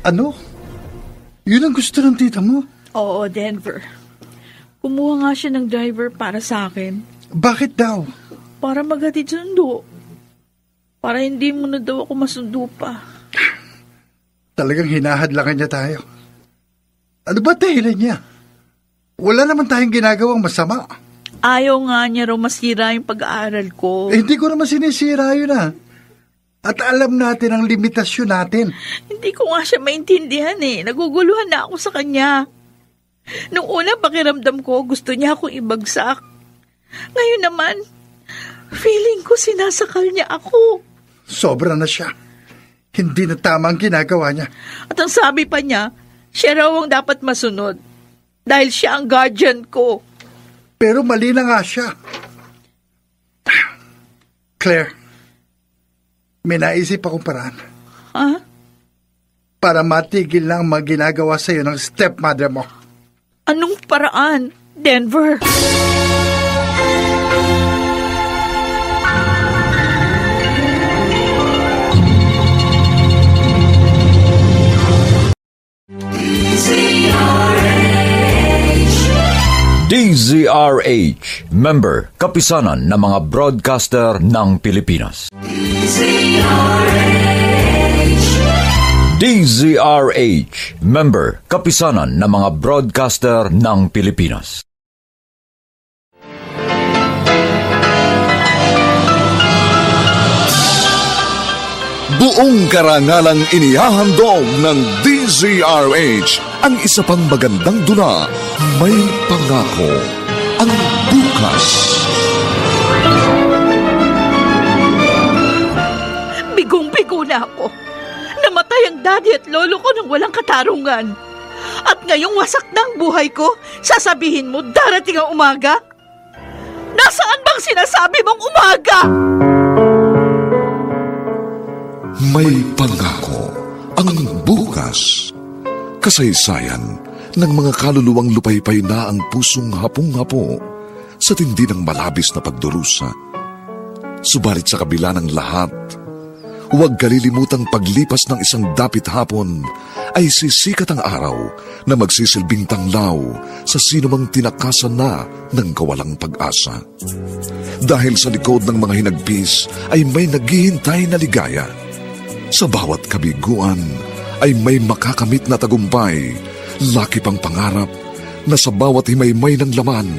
Ano? Yun ang gusto ng tita mo? Oo, Denver. Kumuha nga siya ng driver para sa akin. Bakit daw? Para maghatid sundo. Para hindi mo na daw ako masundo pa. Talagang hinahadlangan niya tayo. Ano ba dahilan niya? Wala naman tayong ginagawang masama. Ayaw nga niya raw masira yung pag-aaral ko. Hindi ko naman sinisira yun ah. At alam natin ang limitasyon natin. Hindi ko nga siya maintindihan eh. Naguguluhan na ako sa kanya. Nung una pakiramdam ko, gusto niya akong ibagsak. Ngayon naman, feeling ko sinasakal niya ako. Sobra na siya. Hindi na tama ang ginagawa niya. At ang sabi pa niya, siya raw ang dapat masunod. Dahil siya ang guardian ko. Pero mali na nga siya. Claire, may naisip akong paraan. Ha? Para matigil lang ang mga ginagawa sa'yo ng stepmother mo. Anong paraan, Denver? DZRH, member, kapisanan ng mga broadcaster ng Pilipinas. DZRH, member, kapisanan ng mga broadcaster ng Pilipinas. Buong karangalang inihahandog ng DZRH ang isa pang magandang dula, May Pangako, ang bukas. Bigong-bigo na ako. Namatay ang daddy at lolo ko nang walang katarungan. At ngayong wasak na ang buhay ko, sasabihin mo darating ang umaga? Nasaan bang sinasabi mong umaga? May Pangako, ang bukas. Kasaysayan ng mga kaluluwang lupaypay na ang pusong hapong-hapo sa tindi ng malabis na pagdurusa. Subalit sa kabila ng lahat, huwag kalilimutang paglipas ng isang dapit hapon ay sisikat ang araw na magsisilbing tanglaw sa sinumang tinakasan na ng kawalang pag-asa. Dahil sa likod ng mga hinagpis ay may naghihintay na ligaya. Sa bawat kabiguan ay may makakamit na tagumpay, laki pang pangarap na sa bawat himaymay ng laman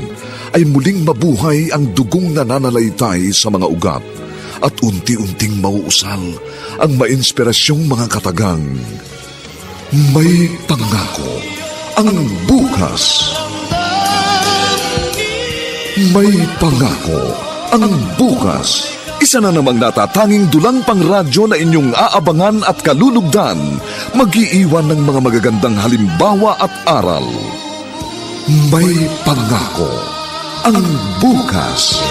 ay muling mabuhay ang dugong nananalaytay sa mga ugat at unti-unting mauusal ang mainspirasyong mga katagang. May Pangako, ang bukas. May Pangako, ang bukas. Isa na namang natatanging dulang pangradyo na inyong aabangan at kalulugdan, mag-iiwan ng mga magagandang halimbawa at aral. May Pangako, ang bukas.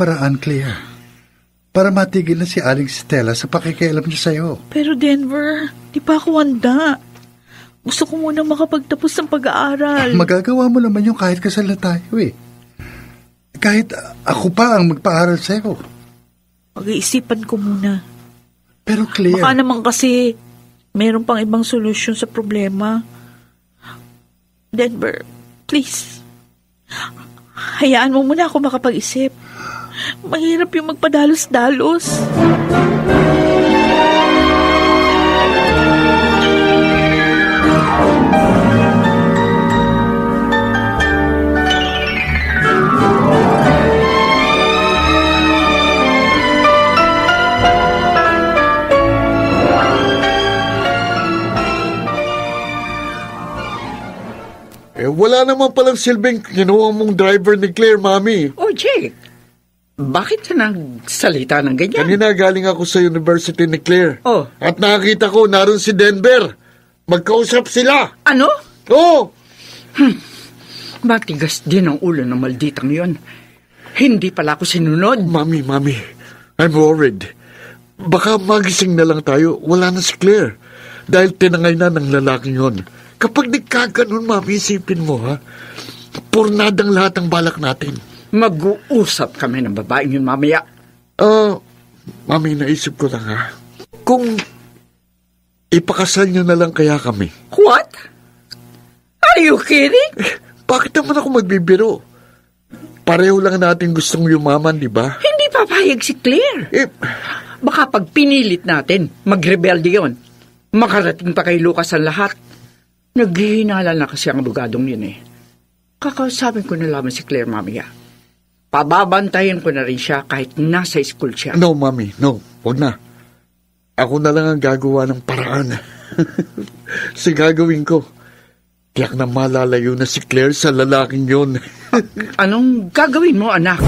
Paraan, Claire. Para matigil na si Aling Stella sa pakikialam niya sa'yo. Pero Denver, di pa ako handa. Gusto ko muna makapagtapos ng pag-aaral. Magagawa mo naman yung kahit kasal na tayo eh. Kahit ako pa ang magpaaral sa'yo. Mag-iisipan ko muna. Pero Claire... Baka naman kasi meron pang ibang solusyon sa problema. Denver, please. Hayaan mo muna ako makapag-isip. Mahirap yung magpadalos-dalos. Wala naman palang silbing kinuha mong driver ni Claire, Mami. Oh, Jake. Bakit ka nagsalita ng ganyan? Kanina galing ako sa university ni Claire. Oh. At nakakita ko naroon si Denver. Magkausap sila. Ano? Oo. Matigas din ang ulo ng malditang yon. Hindi pala ako sinunod. Mami, I'm worried. Baka magising na lang tayo. Wala na si Claire. Dahil tinangay na ng lalaking yon. Kapag nagkaganon, Mami, isipin mo, ha? Purnadang lahat ang balak natin. Mag-uusap kami ng babaeng yun mamaya. Mami, naisip ko lang, ha? Kung ipakasal niyo na lang kaya kami. What? Are you kidding? Bakit naman ako magbibiro? Pareho lang natin gustong yumaman, di ba? Hindi papayag si Claire. Baka pag pinilit natin, magrebelde yun. Makarating pa kay Lucas ang lahat. Naghihinala na kasi ang abogadong yun eh. Kakausapin ko na lamang si Claire mamaya. Pababantayan ko na rin siya kahit nasa school siya. No, Mami, no. Huwag na. Ako na lang ang gagawa ng paraan. Sa gagawin ko, tiyak na malalayo na si Claire sa lalaking yun. Anong gagawin mo, anak?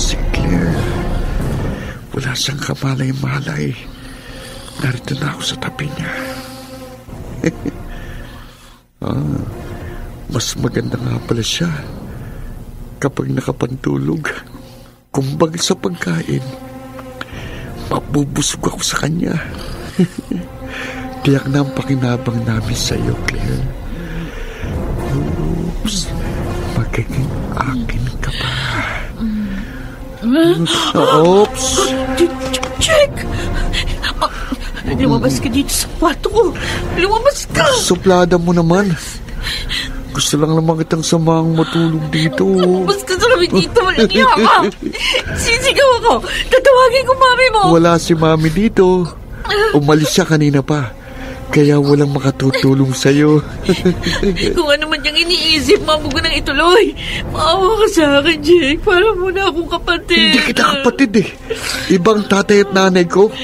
Si Claire. Wala siyang kamalay-malay. Narito na ako sa tabi niya. Mas maganda nga pala siya kapag nakapantulog. Kumbag sa pagkain, mabubusog ako sa kanya. Tiyak na ang pakinabang namin sa iyo, Claire. Oops, magiging akin ka pa. Oops! Check! Lumabas ka dito sa kwarto ko. Lumabas ka! Suplada mo naman. Gusto lang naman kitang samahang matulog dito. Lumabas ka sa kami dito. Walang iya ka. Sisigaw ako. Tatawagin ko mami mo. Wala si mami dito. Umalis siya kanina pa. Kaya walang makatutulong sa'yo. Kung ano man yung iniisip, mamo ko nang ituloy. Maawa ka sa akin, Jake. Para muna akong kapatid. Hindi kita kapatid eh. Ibang tatay at nanay ko.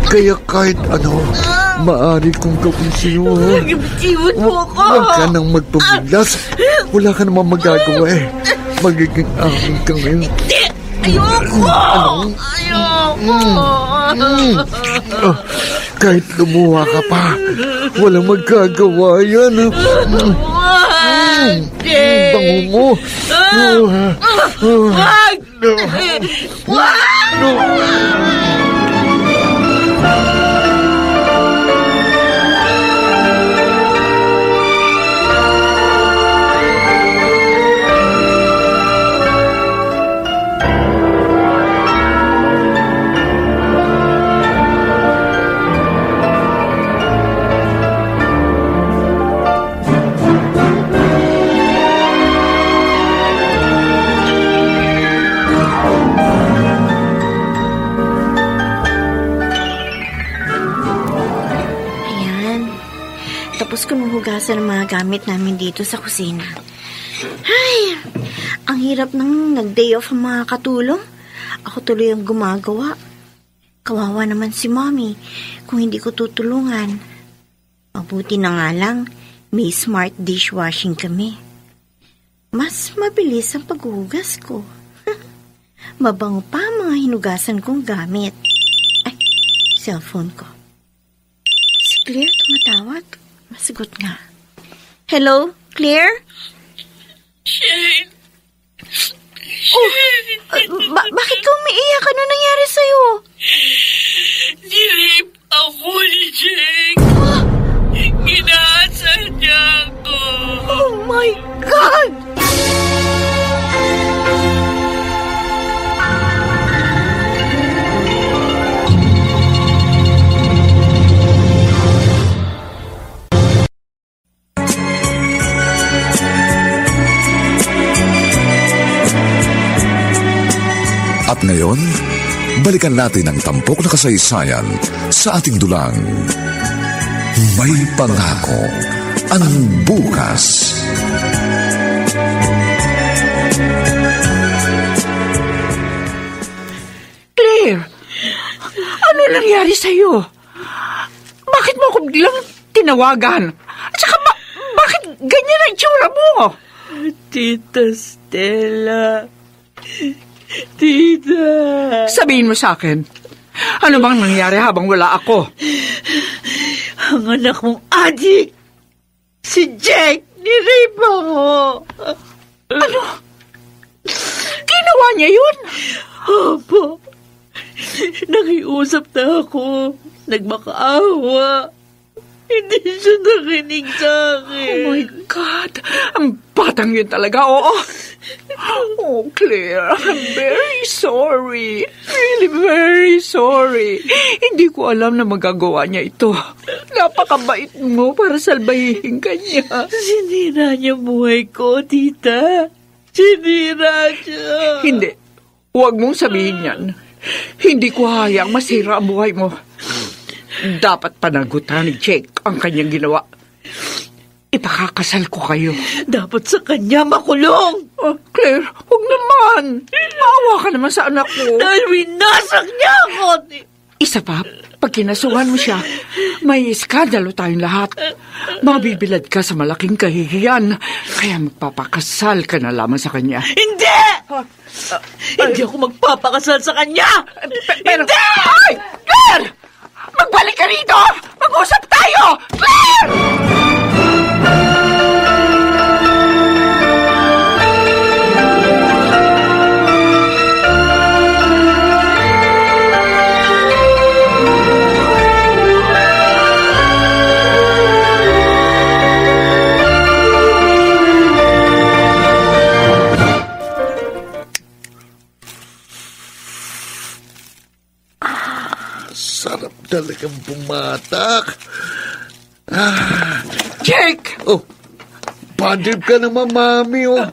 Kaya kahit ano, maaari kong gawin sa'yo. Iwan mo ako. Huwag ka nang magpabiglas. Wala ka namang magagawa eh. Magiging akin ka ngayon. Hindi! Ayoko! Ayoko! Kahit lumuha ka pa, walang magagawa yan. Bango mo. Wag! Wag! Tapos ko nung hugasan ng mga gamit namin dito sa kusina. Ay, ang hirap nang nag-day off ang mga katulong. Ako tuloy ang gumagawa. Kawawa naman si Mommy kung hindi ko tutulungan. Mabuti na nga lang, may smart dishwashing kami. Mas mabilis ang paghugas ko. Mabango pa ang mga hinugasan kong gamit. Ay, cellphone ko. Si Claire tumatawag. Masigot nga. Hello, Claire? Shane, Bakit ka umiiyak? Ano nangyari sa'yo? Nirape ako ni Jake. Ginahasal niya ako. Oh my God! At ngayon, balikan natin ang tampok na kasaysayan sa ating dulang. May pangako ang bukas. Claire, ano nangyari sa'yo? Bakit mo ako biglang tinawagan? At saka bakit ganyan ang itsura mo? Tita Stella. Tita. Sabihin mo sa akin, ano bang nangyari habang wala ako? Ang anak mong adik, si Jake, nirape ako. Ano? Ginawa niya yun? Opo. Nakiusap na ako. Nagmakaawa. Hindi siya nakinig sa akin. Oh my God! Ang batang yun talaga, oo. Oh, Claire, I'm very sorry. Really very sorry. Hindi ko alam na magagawa niya ito. Napakabait mo para salbahihin ka niya. Sinira niya buhay ko, tita. Sinira siya. Hindi. Huwag mong sabihin yan. Hindi ko hayang masira ang buhay mo. Dapat panagutan ni Jake ang kanyang ginawa. Ipakakasal ko kayo. Dapat sa kanya makulong. Oh, Claire, huwag naman. Maawa ka naman sa anak ko. Dahil winasak niya ako. Isa pa, pag kinasuhan mo siya, may iskandalo tayong lahat. Mabibilad ka sa malaking kahihiyan. Kaya magpapakasal ka na lamang sa kanya. Hindi! Hindi ako magpapakasal sa kanya! Pero, hindi! Ay! Claire! Magbalik ka rito! Mag-usap tayo! Claire! Sarap talagang pumatak. Jake! Oh, padrip ka naman, Mami, oh.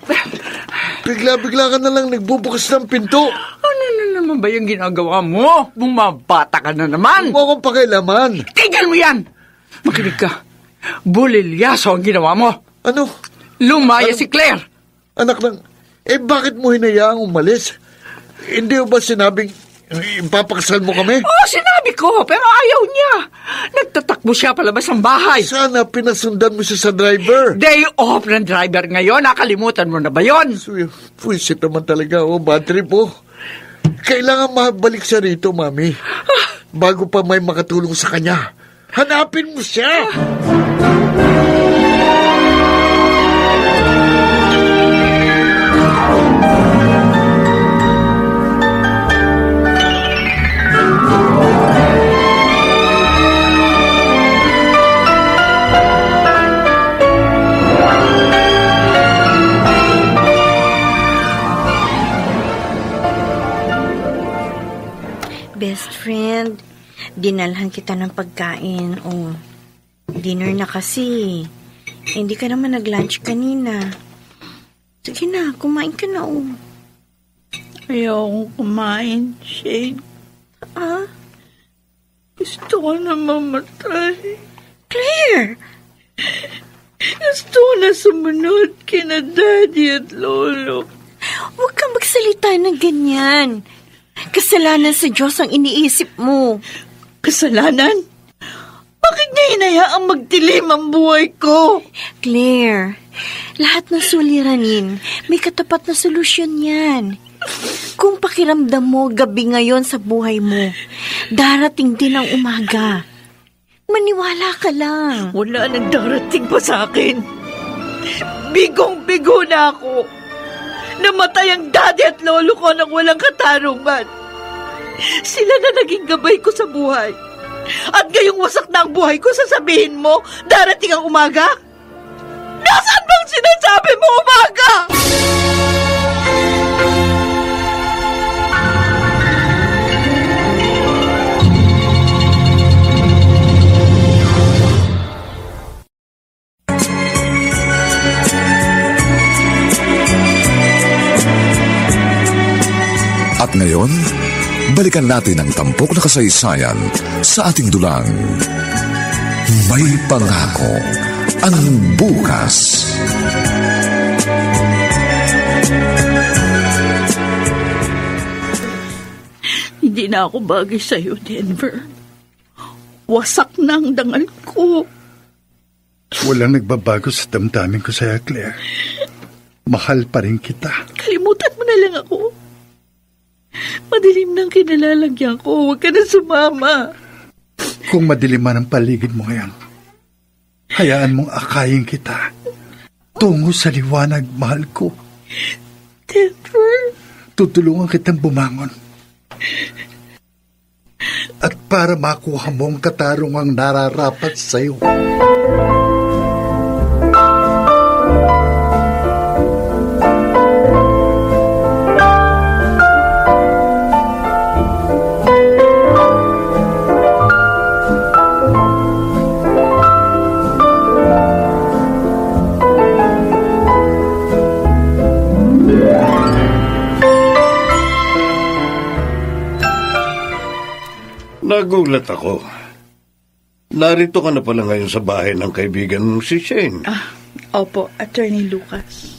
Bigla-bigla ka na lang nagbubukas ng pinto. Ano na naman ba yung ginagawa mo? Bumabata ka na naman. Huwag mo akong pakialaman. Tigil mo yan! Makinig ka. Bulilyaso ang ginawa mo. Ano? Lumaya si Claire. Anak ng... bakit mo hinayaang umalis? Hindi mo ba sinabing ipapakasal mo kami? Oo, sinabi ko, pero ayaw niya. Nagtatakbo siya palabas ng bahay. Sana pinasundan mo siya sa driver. Day off ng driver ngayon. Nakalimutan mo na ba yun? Puisit naman talaga, bad trip, Kailangan mabalik siya rito, Mami. Bago pa may makatulong sa kanya. Hanapin mo siya! Best friend, dinalhan kita ng pagkain. Oh, dinner na kasi. Hindi ka naman nag-lunch kanina. Sige na, kumain ka na, oh. Ayaw kumain, Shane. Ah? Gusto ko na mamatay. Claire! Gusto ko na sumunod kina Daddy at Lolo. Huwag kang magsalita ng ganyan. Kasalanan sa Diyos ang iniisip mo. Kasalanan? Bakit niya hinayaang magdilim ang buhay ko? Claire, lahat ng suliranin, may katapat na solusyon yan. Kung pakiramdam mo gabi ngayon sa buhay mo, darating din ang umaga. Maniwala ka lang. Wala nang darating pa sa akin. Bigong-bigo na ako. Namatay ang daddy at lolo ko nang walang katarungan. Sila na naging gabay ko sa buhay. At ngayong wasak na ang buhay ko, sasabihin mo, darating ang umaga? Nasaan bang sinasabi mo umaga? At ngayon, balikan natin ang tampok na kasaysayan sa ating dulang. May pangako ang bukas. Hindi na ako bagay sa'yo, Denver. Wasak na ang dangal ko. Walang nagbabago sa damdamin ko sa'yo, Claire. Mahal pa rin kita. Kalimutan mo na lang ako. Madilim nang kinalalagyan ko. Huwag ka na sumama. Kung madilim man ang paligid mo ngayon, hayaan mong akayin kita. Tungo sa liwanag, mahal ko. Denver. Tutulungan kitang bumangon. At para makuha mo ang katarungang nararapat sa'yo. Nagulat ako. Narito ka na pala ngayon sa bahay ng kaibigan mong si Shane. Opo, Attorney Lucas.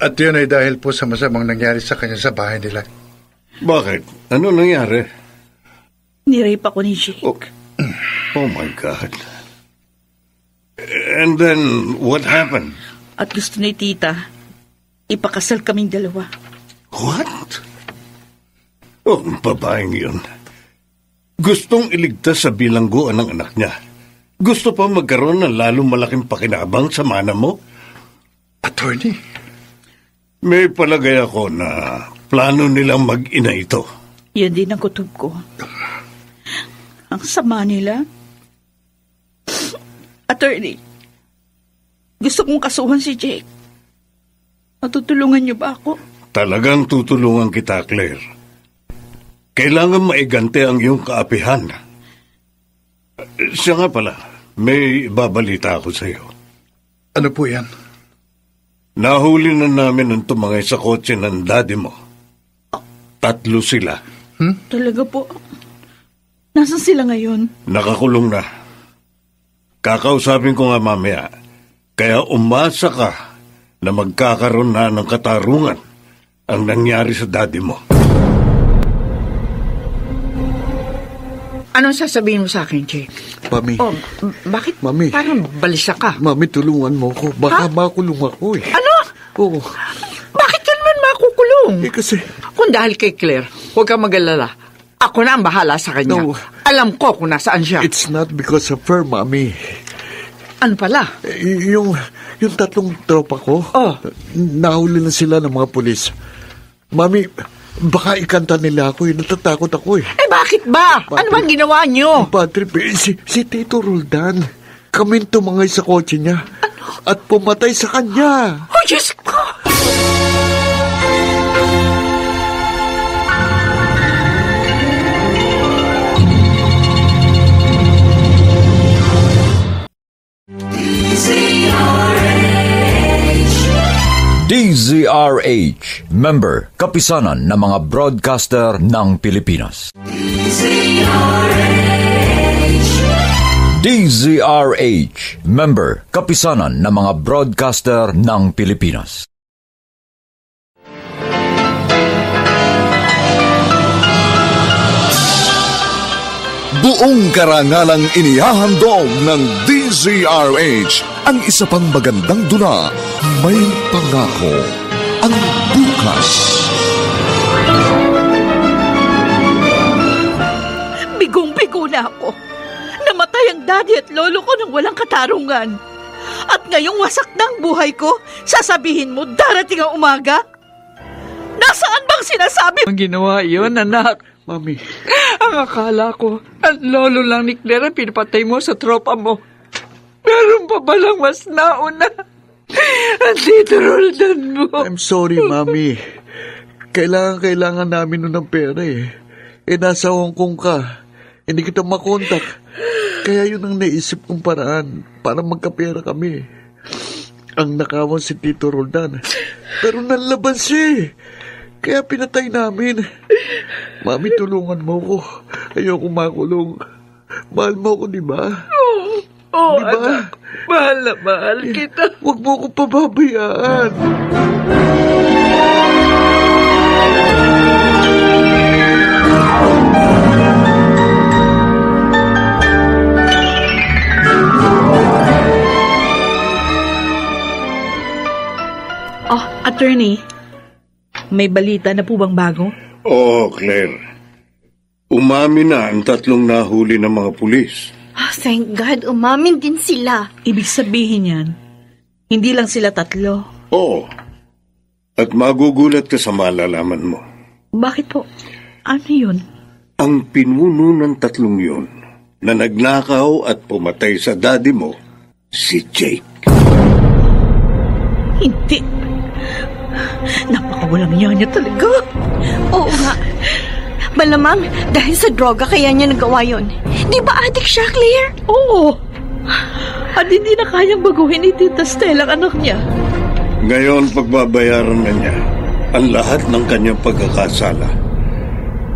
At yun ay dahil po sa masamang nangyari sa kanya sa bahay nila. Bakit? Ano nangyari? Nirape ako ni Jake. Okay. Oh my God. And then, what happened? At gusto ni Tita, ipakasal kaming dalawa. What? Oh, babaeng yun. Gustong iligtas sa bilangguan ng anak niya. Gusto pa magkaroon ng lalong malaking pakinabang sa mana mo? Attorney? May palagay ako na plano nilang mag-ina ito. Yan din ang kutob ko. Ang sama nila. Attorney, gusto kong kasuhan si Jake. Matutulungan niyo ba ako? Talagang tutulungan kita, Claire. Kailangan maigante ang iyong kaapihan. Siya nga pala, may babalita ako sa iyo. Ano po yan? Nahuli na namin ang tumangay sa kotse ng daddy mo. 3 sila. Talaga po? Nasaan sila ngayon? Nakakulong na. Kakausapin ko nga mamaya. Kaya umasa ka na magkakaroon na ng katarungan ang nangyari sa daddy mo. Anong sasabihin mo sa akin, Jake? Mami. Oh, bakit Mami. parang balisa ka? Mami, tulungan mo ko. Baka makulong ako eh. Ano? Oo. Bakit ka naman makukulong? Kasi... Kung dahil kay Claire, huwag kang mag-alala. Ako na ang bahala sa kanya. No. Alam ko kung nasaan siya. It's not because of her, Mami. Ano pala? Yung 3 tropa ko, nahuli na sila ng mga pulis. Mami, baka ikanta nila ako eh. Natatakot ako eh. Eh bakit ba? Ano bang ginawa niyo? Padre, si Tito Roldan, kami tumangay sa kotse niya. At pumatay sa kanya. Oh, Diyos ko! DZRH, member, kapisanan ng mga broadcaster ng Pilipinas. DZRH, member, kapisanan ng mga broadcaster ng Pilipinas. Buong karangalang inihahandog ng DZRH ang isa pang magandang dula, May Pangako ang Bukas. Bigong-bigo na ako. Namatay ang daddy at lolo ko nang walang katarungan. At ngayong wasak na ang buhay ko, sasabihin mo darating ang umaga? Nasaan bang sinasabi ang ginawa yun, anak? Mami, Ang akala ko, ang lolo lang ni Claire ang pinapatay mo sa tropa mo. Meron pa balang mas nauna. Andito, Roldan mo. I'm sorry, Mami. Kailangan namin nun ng pera eh. Nasa Hong Kong ka. Hindi kita makontak. Kaya yun ang naisip kong paraan para magkapera kami. Ang nakawan si Tito Roldan. Pero nanlaban siya eh. Kaya pinatay namin. Mami, tulungan mo ko. Ayoko makulong. Mahal mo ko, di ba? Oo, Di ba? anak. Mahal na mahal kita. Huwag mo ko pababayaan. Oh, attorney. May balita na po bang bago? Oo, Claire. Umamin na ang 3 nahuli ng mga pulis. Oh, thank God, umamin din sila. Ibig sabihin yan, hindi lang sila 3. Oo. At magugulat ka sa malalaman mo. Bakit po? Ano yun? Ang pinuno ng 3 yun na nagnakaw at pumatay sa daddy mo, si Jake. Hindi. Napakawalang niya talaga. Oo nga. Malamang dahil sa droga kaya niya nagawa yun. Di ba addict siya, Claire? Oo. At hindi na kayang baguhin ni Tita Stella ang anak niya. Ngayon, pagbabayaran na niya ang lahat ng kanyang pagkakasala.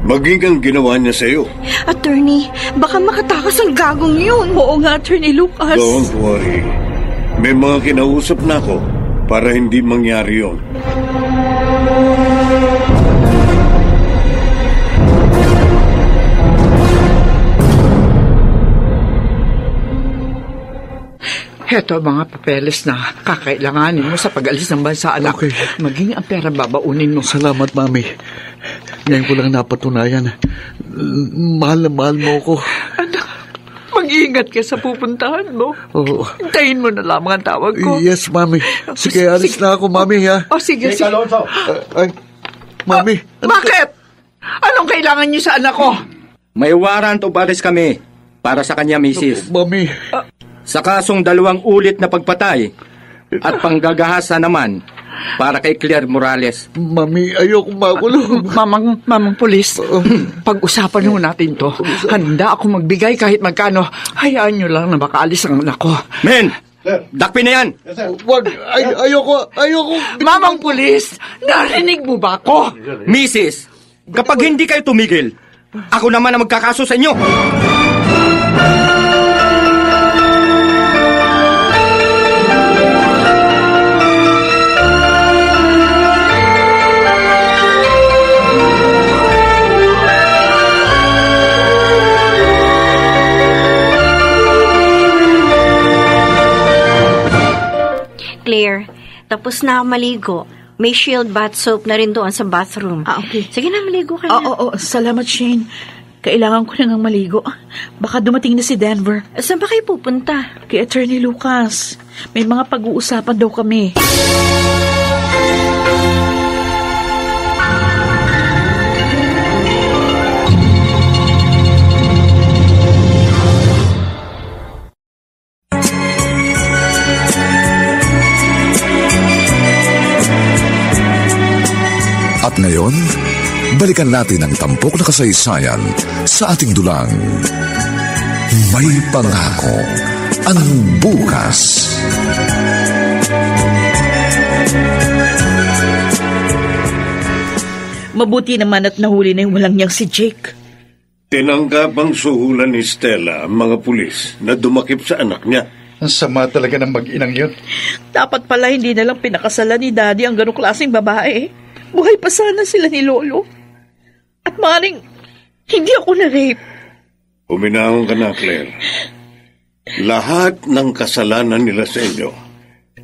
Maging ang ginawa niya sa iyo. Attorney, baka makatakas ang gagong yun. Oo nga, Attorney Lucas. Don't worry. May mga kinausap na ako para hindi mangyari yun. Heto ang mga papeles na kakailanganin mo sa pag-alis ng bansa, anak. Okay. Maging ang pera babaunin mo. Salamat, Mami. Ngayon ko lang napatunayan. Mahal na mahal mo ako. Anak, mag-iingat ka sa pupuntahan mo. Oo. Hintayin mo na lamang ang tawag ko. Yes, Mami. Sige, alis na ako, Mami, ha? Oh, sige, sige. Ay, Mami. Bakit? Anong kailangan niyo sa anak ko? May warrant of arrest kami para sa kanya, Mrs. Mami. Sa kasong 2 ulit na pagpatay at panggagahasa naman para kay Claire Morales. Mami, ayoko makulong. Mamang pulis, pag-usapan mo natin to. Handa ako magbigay kahit magkano. Hayaan nyo lang na makaalis ang anak ko. Men! Dakpin na yan! Wag, ayoko. Mamang pulis, narinig mo ba ako? Mrs., kapag hindi kayo tumigil, ako naman ang magkakaso sa inyo. Claire, tapos na ako maligo. May Shield bath soap na rin doon sa bathroom. Okay. Sige na, maligo ka na. Oo, salamat, Shane. Kailangan ko na ng maligo. Baka dumating na si Denver. Saan ba kayo pupunta? Kay Attorney Lucas. May mga pag-uusapan daw kami. At ngayon, balikan natin ang tampok na kasaysayan sa ating dulang. May pangako ang bukas. Mabuti naman at nahuli na yung walang niyang si Jake. Tinanggap ang suhulan ni Stella ang mga pulis na dumakip sa anak niya. Ang sama talaga ng mag-inang yun. Dapat pala hindi na lang pinakasalan ni Daddy ang ganong klaseng babae. Buhay pa sana sila ni Lolo. At maring hindi ako na-rape. Uminahon ka na, Claire. Lahat ng kasalanan nila sa inyo,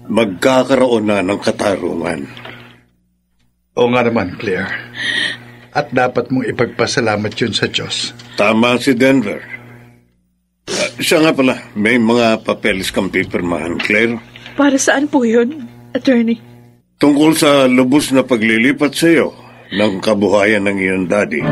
magkakaroon na ng katarungan. Oo nga naman, Claire. At dapat mong ipagpasalamat yun sa Diyos. Tama si Denver. Siya nga pala, may mga papeles kang pipirmahan, Claire. Para saan po yun, Attorney? Tungkol sa lubos na paglilipat sa iyo ng kabuhayan ng iyong daddy.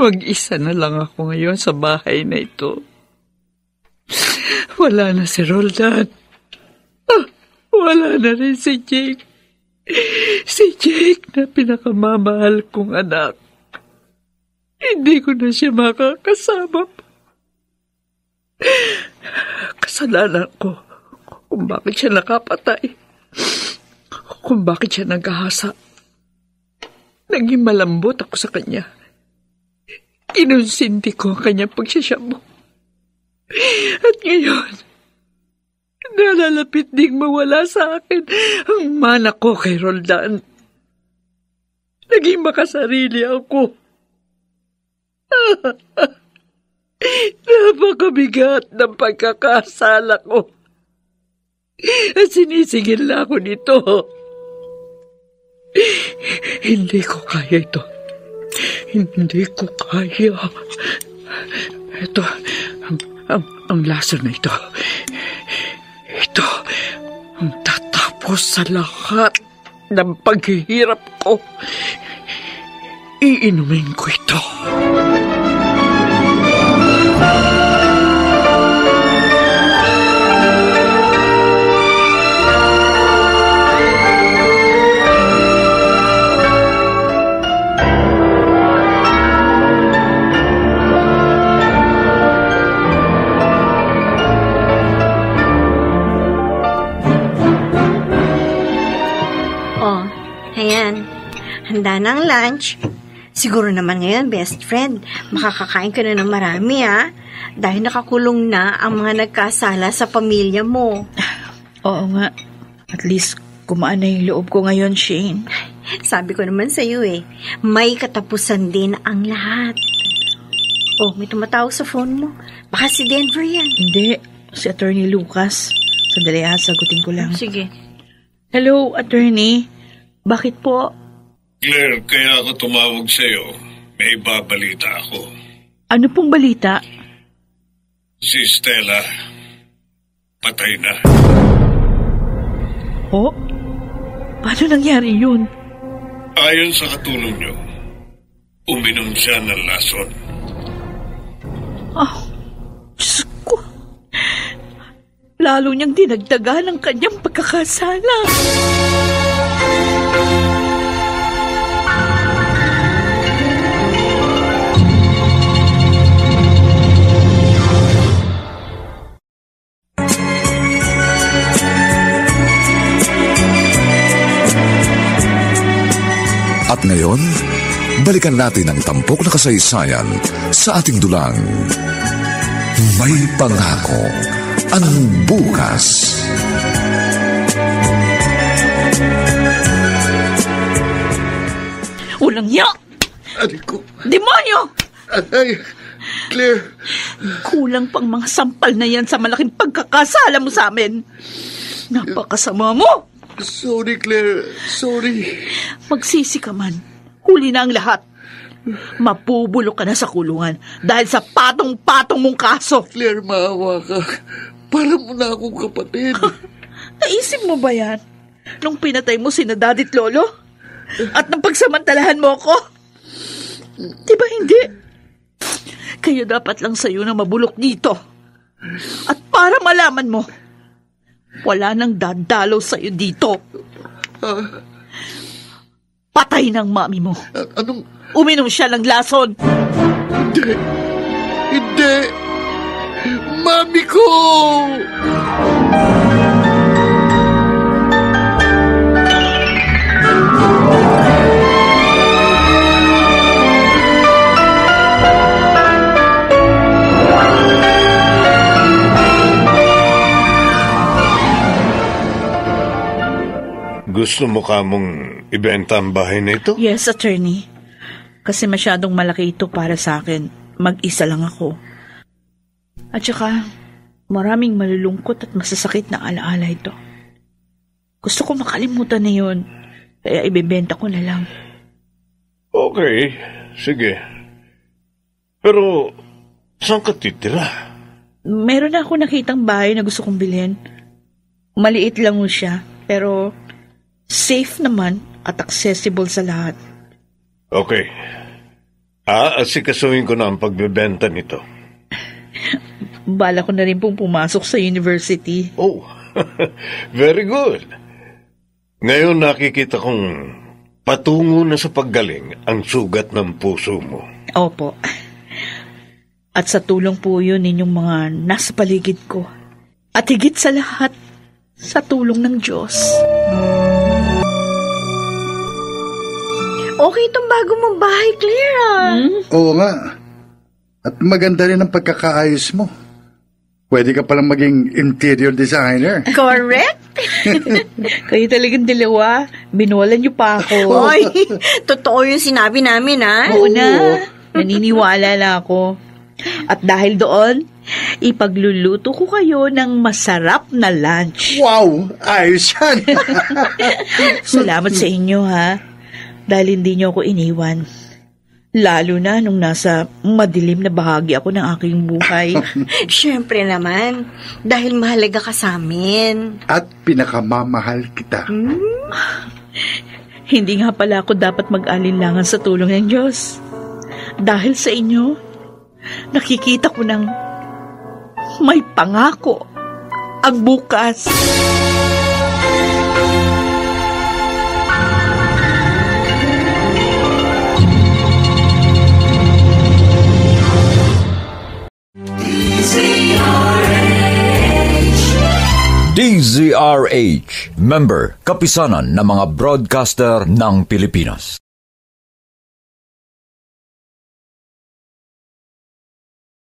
Mag-isa na lang ako ngayon sa bahay na ito. Wala na si Roldan. Wala na rin si Jake. Si Jake na pinakamamahal kong anak. Hindi ko na siya makakasama. Kasalanan ko kung bakit siya nakapatay. Kung bakit siya naghahasa. Naging malambot ako sa kanya. Kinonsinti ko ang kanyang pagsasyamu. At ngayon, nalalapit ding mawala sa akin ang mana ko kay Roldan. Naging makasarili ako. Napakabigat ng pagkakasala ko. At sinisigil na ako nito. Hindi ko kaya ito. Hindi ko kaya. Ito, ang laser na ito. Ito, ang tatapos sa lahat ng paghihirap ko. Iinumin ko ito. Handa na ang lunch. Siguro naman ngayon, best friend, makakakain ka na ng marami, ha? Dahil nakakulong na ang mga nagkasala sa pamilya mo. Oo nga. At least, kumaan na yung loob ko ngayon, Shane. Sabi ko naman sa'yo may katapusan din ang lahat. Oh, may tumatawag sa phone mo. Baka si Denver yan. Hindi, si Attorney Lucas. Sandali, sagutin ko lang. Sige. Hello, Attorney. Bakit po? Claire, kaya ako tumawag sa'yo. May babalita ako. Ano pong balita? Si Stella, patay na. Oh? Paano nangyari yun? Ayon sa katulong niyo, uminom siya ng lason. Diyos ko. Lalo niyang dinagdagan ang kanyang pagkakasala. At ngayon, balikan natin ang tampok na kasaysayan sa ating dulang. May pangako ang bukas. Ulang niya! Aliko. Demonyo! Ay, Claire. Kulang pang mga sampal na yan sa malaking pagkakasala mo sa amin. Napakasama mo! Sorry, Claire. Sorry. Magsisi ka man. Huli na ang lahat. Mapubulok ka na sa kulungan dahil sa patong-patong mong kaso. Claire, maawa ka. Para mo na akong kapatid. Naisip mo ba yan? Nung pinatay mo sina Daddy't Lolo? At nang pagsamantalahan mo ako? Diba hindi? Kaya dapat lang sa'yo na mabulok dito. At para malaman mo, wala nang dadalaw sa'yo dito. Patay ng mami mo. Anong? Uminom siya ng lason. Hindi. Hindi. Mami ko! Gusto mo kamong ibenta ang bahay na ito? Yes, attorney. Kasi masyadong malaki ito para sa akin. mag-isa lang ako. At saka, maraming malulungkot at masasakit na alaala ito. Gusto ko makalimutan na yun, kaya ibebenta ko na lang. Okay, sige. Pero, saan ka titira? Meron na ako nakitang bahay na gusto kong bilhin. Maliit lang mo siya, pero safe naman at accessible sa lahat. Okay. Aasikasuhin ko na ang pagbebenta nito. Bala ko na rin pong pumasok sa university. Oh, very good. Ngayon nakikita kong patungo na sa paggaling ang sugat ng puso mo. Opo. At sa tulong po yun ninyong mga nasa paligid ko. At higit sa lahat, sa tulong ng Diyos. Okay itong bago mong bahay, Claire, Oo nga. At maganda rin ang pagkakaayos mo. Pwede ka palang maging interior designer. Correct? Kayo talagang dalawa. Binuwalan niyo pa ako. Oy, totoo yung sinabi namin, Oo na. Naniniwala na ako. At dahil doon, ipagluluto ko kayo ng masarap na lunch. Wow! Ayos yan! Salamat sa inyo, ha? Dahil hindi niyo ako iniwan. Lalo na nung nasa madilim na bahagi ako ng aking buhay. Siyempre naman, dahil mahalaga ka sa amin. At pinakamamahal kita. Hindi nga pala ako dapat mag-alinlangan sa tulong ng Diyos. Dahil sa inyo, nakikita ko ng may pangako ang bukas. DZRH, member, kapisanan ng mga broadcaster ng Pilipinas.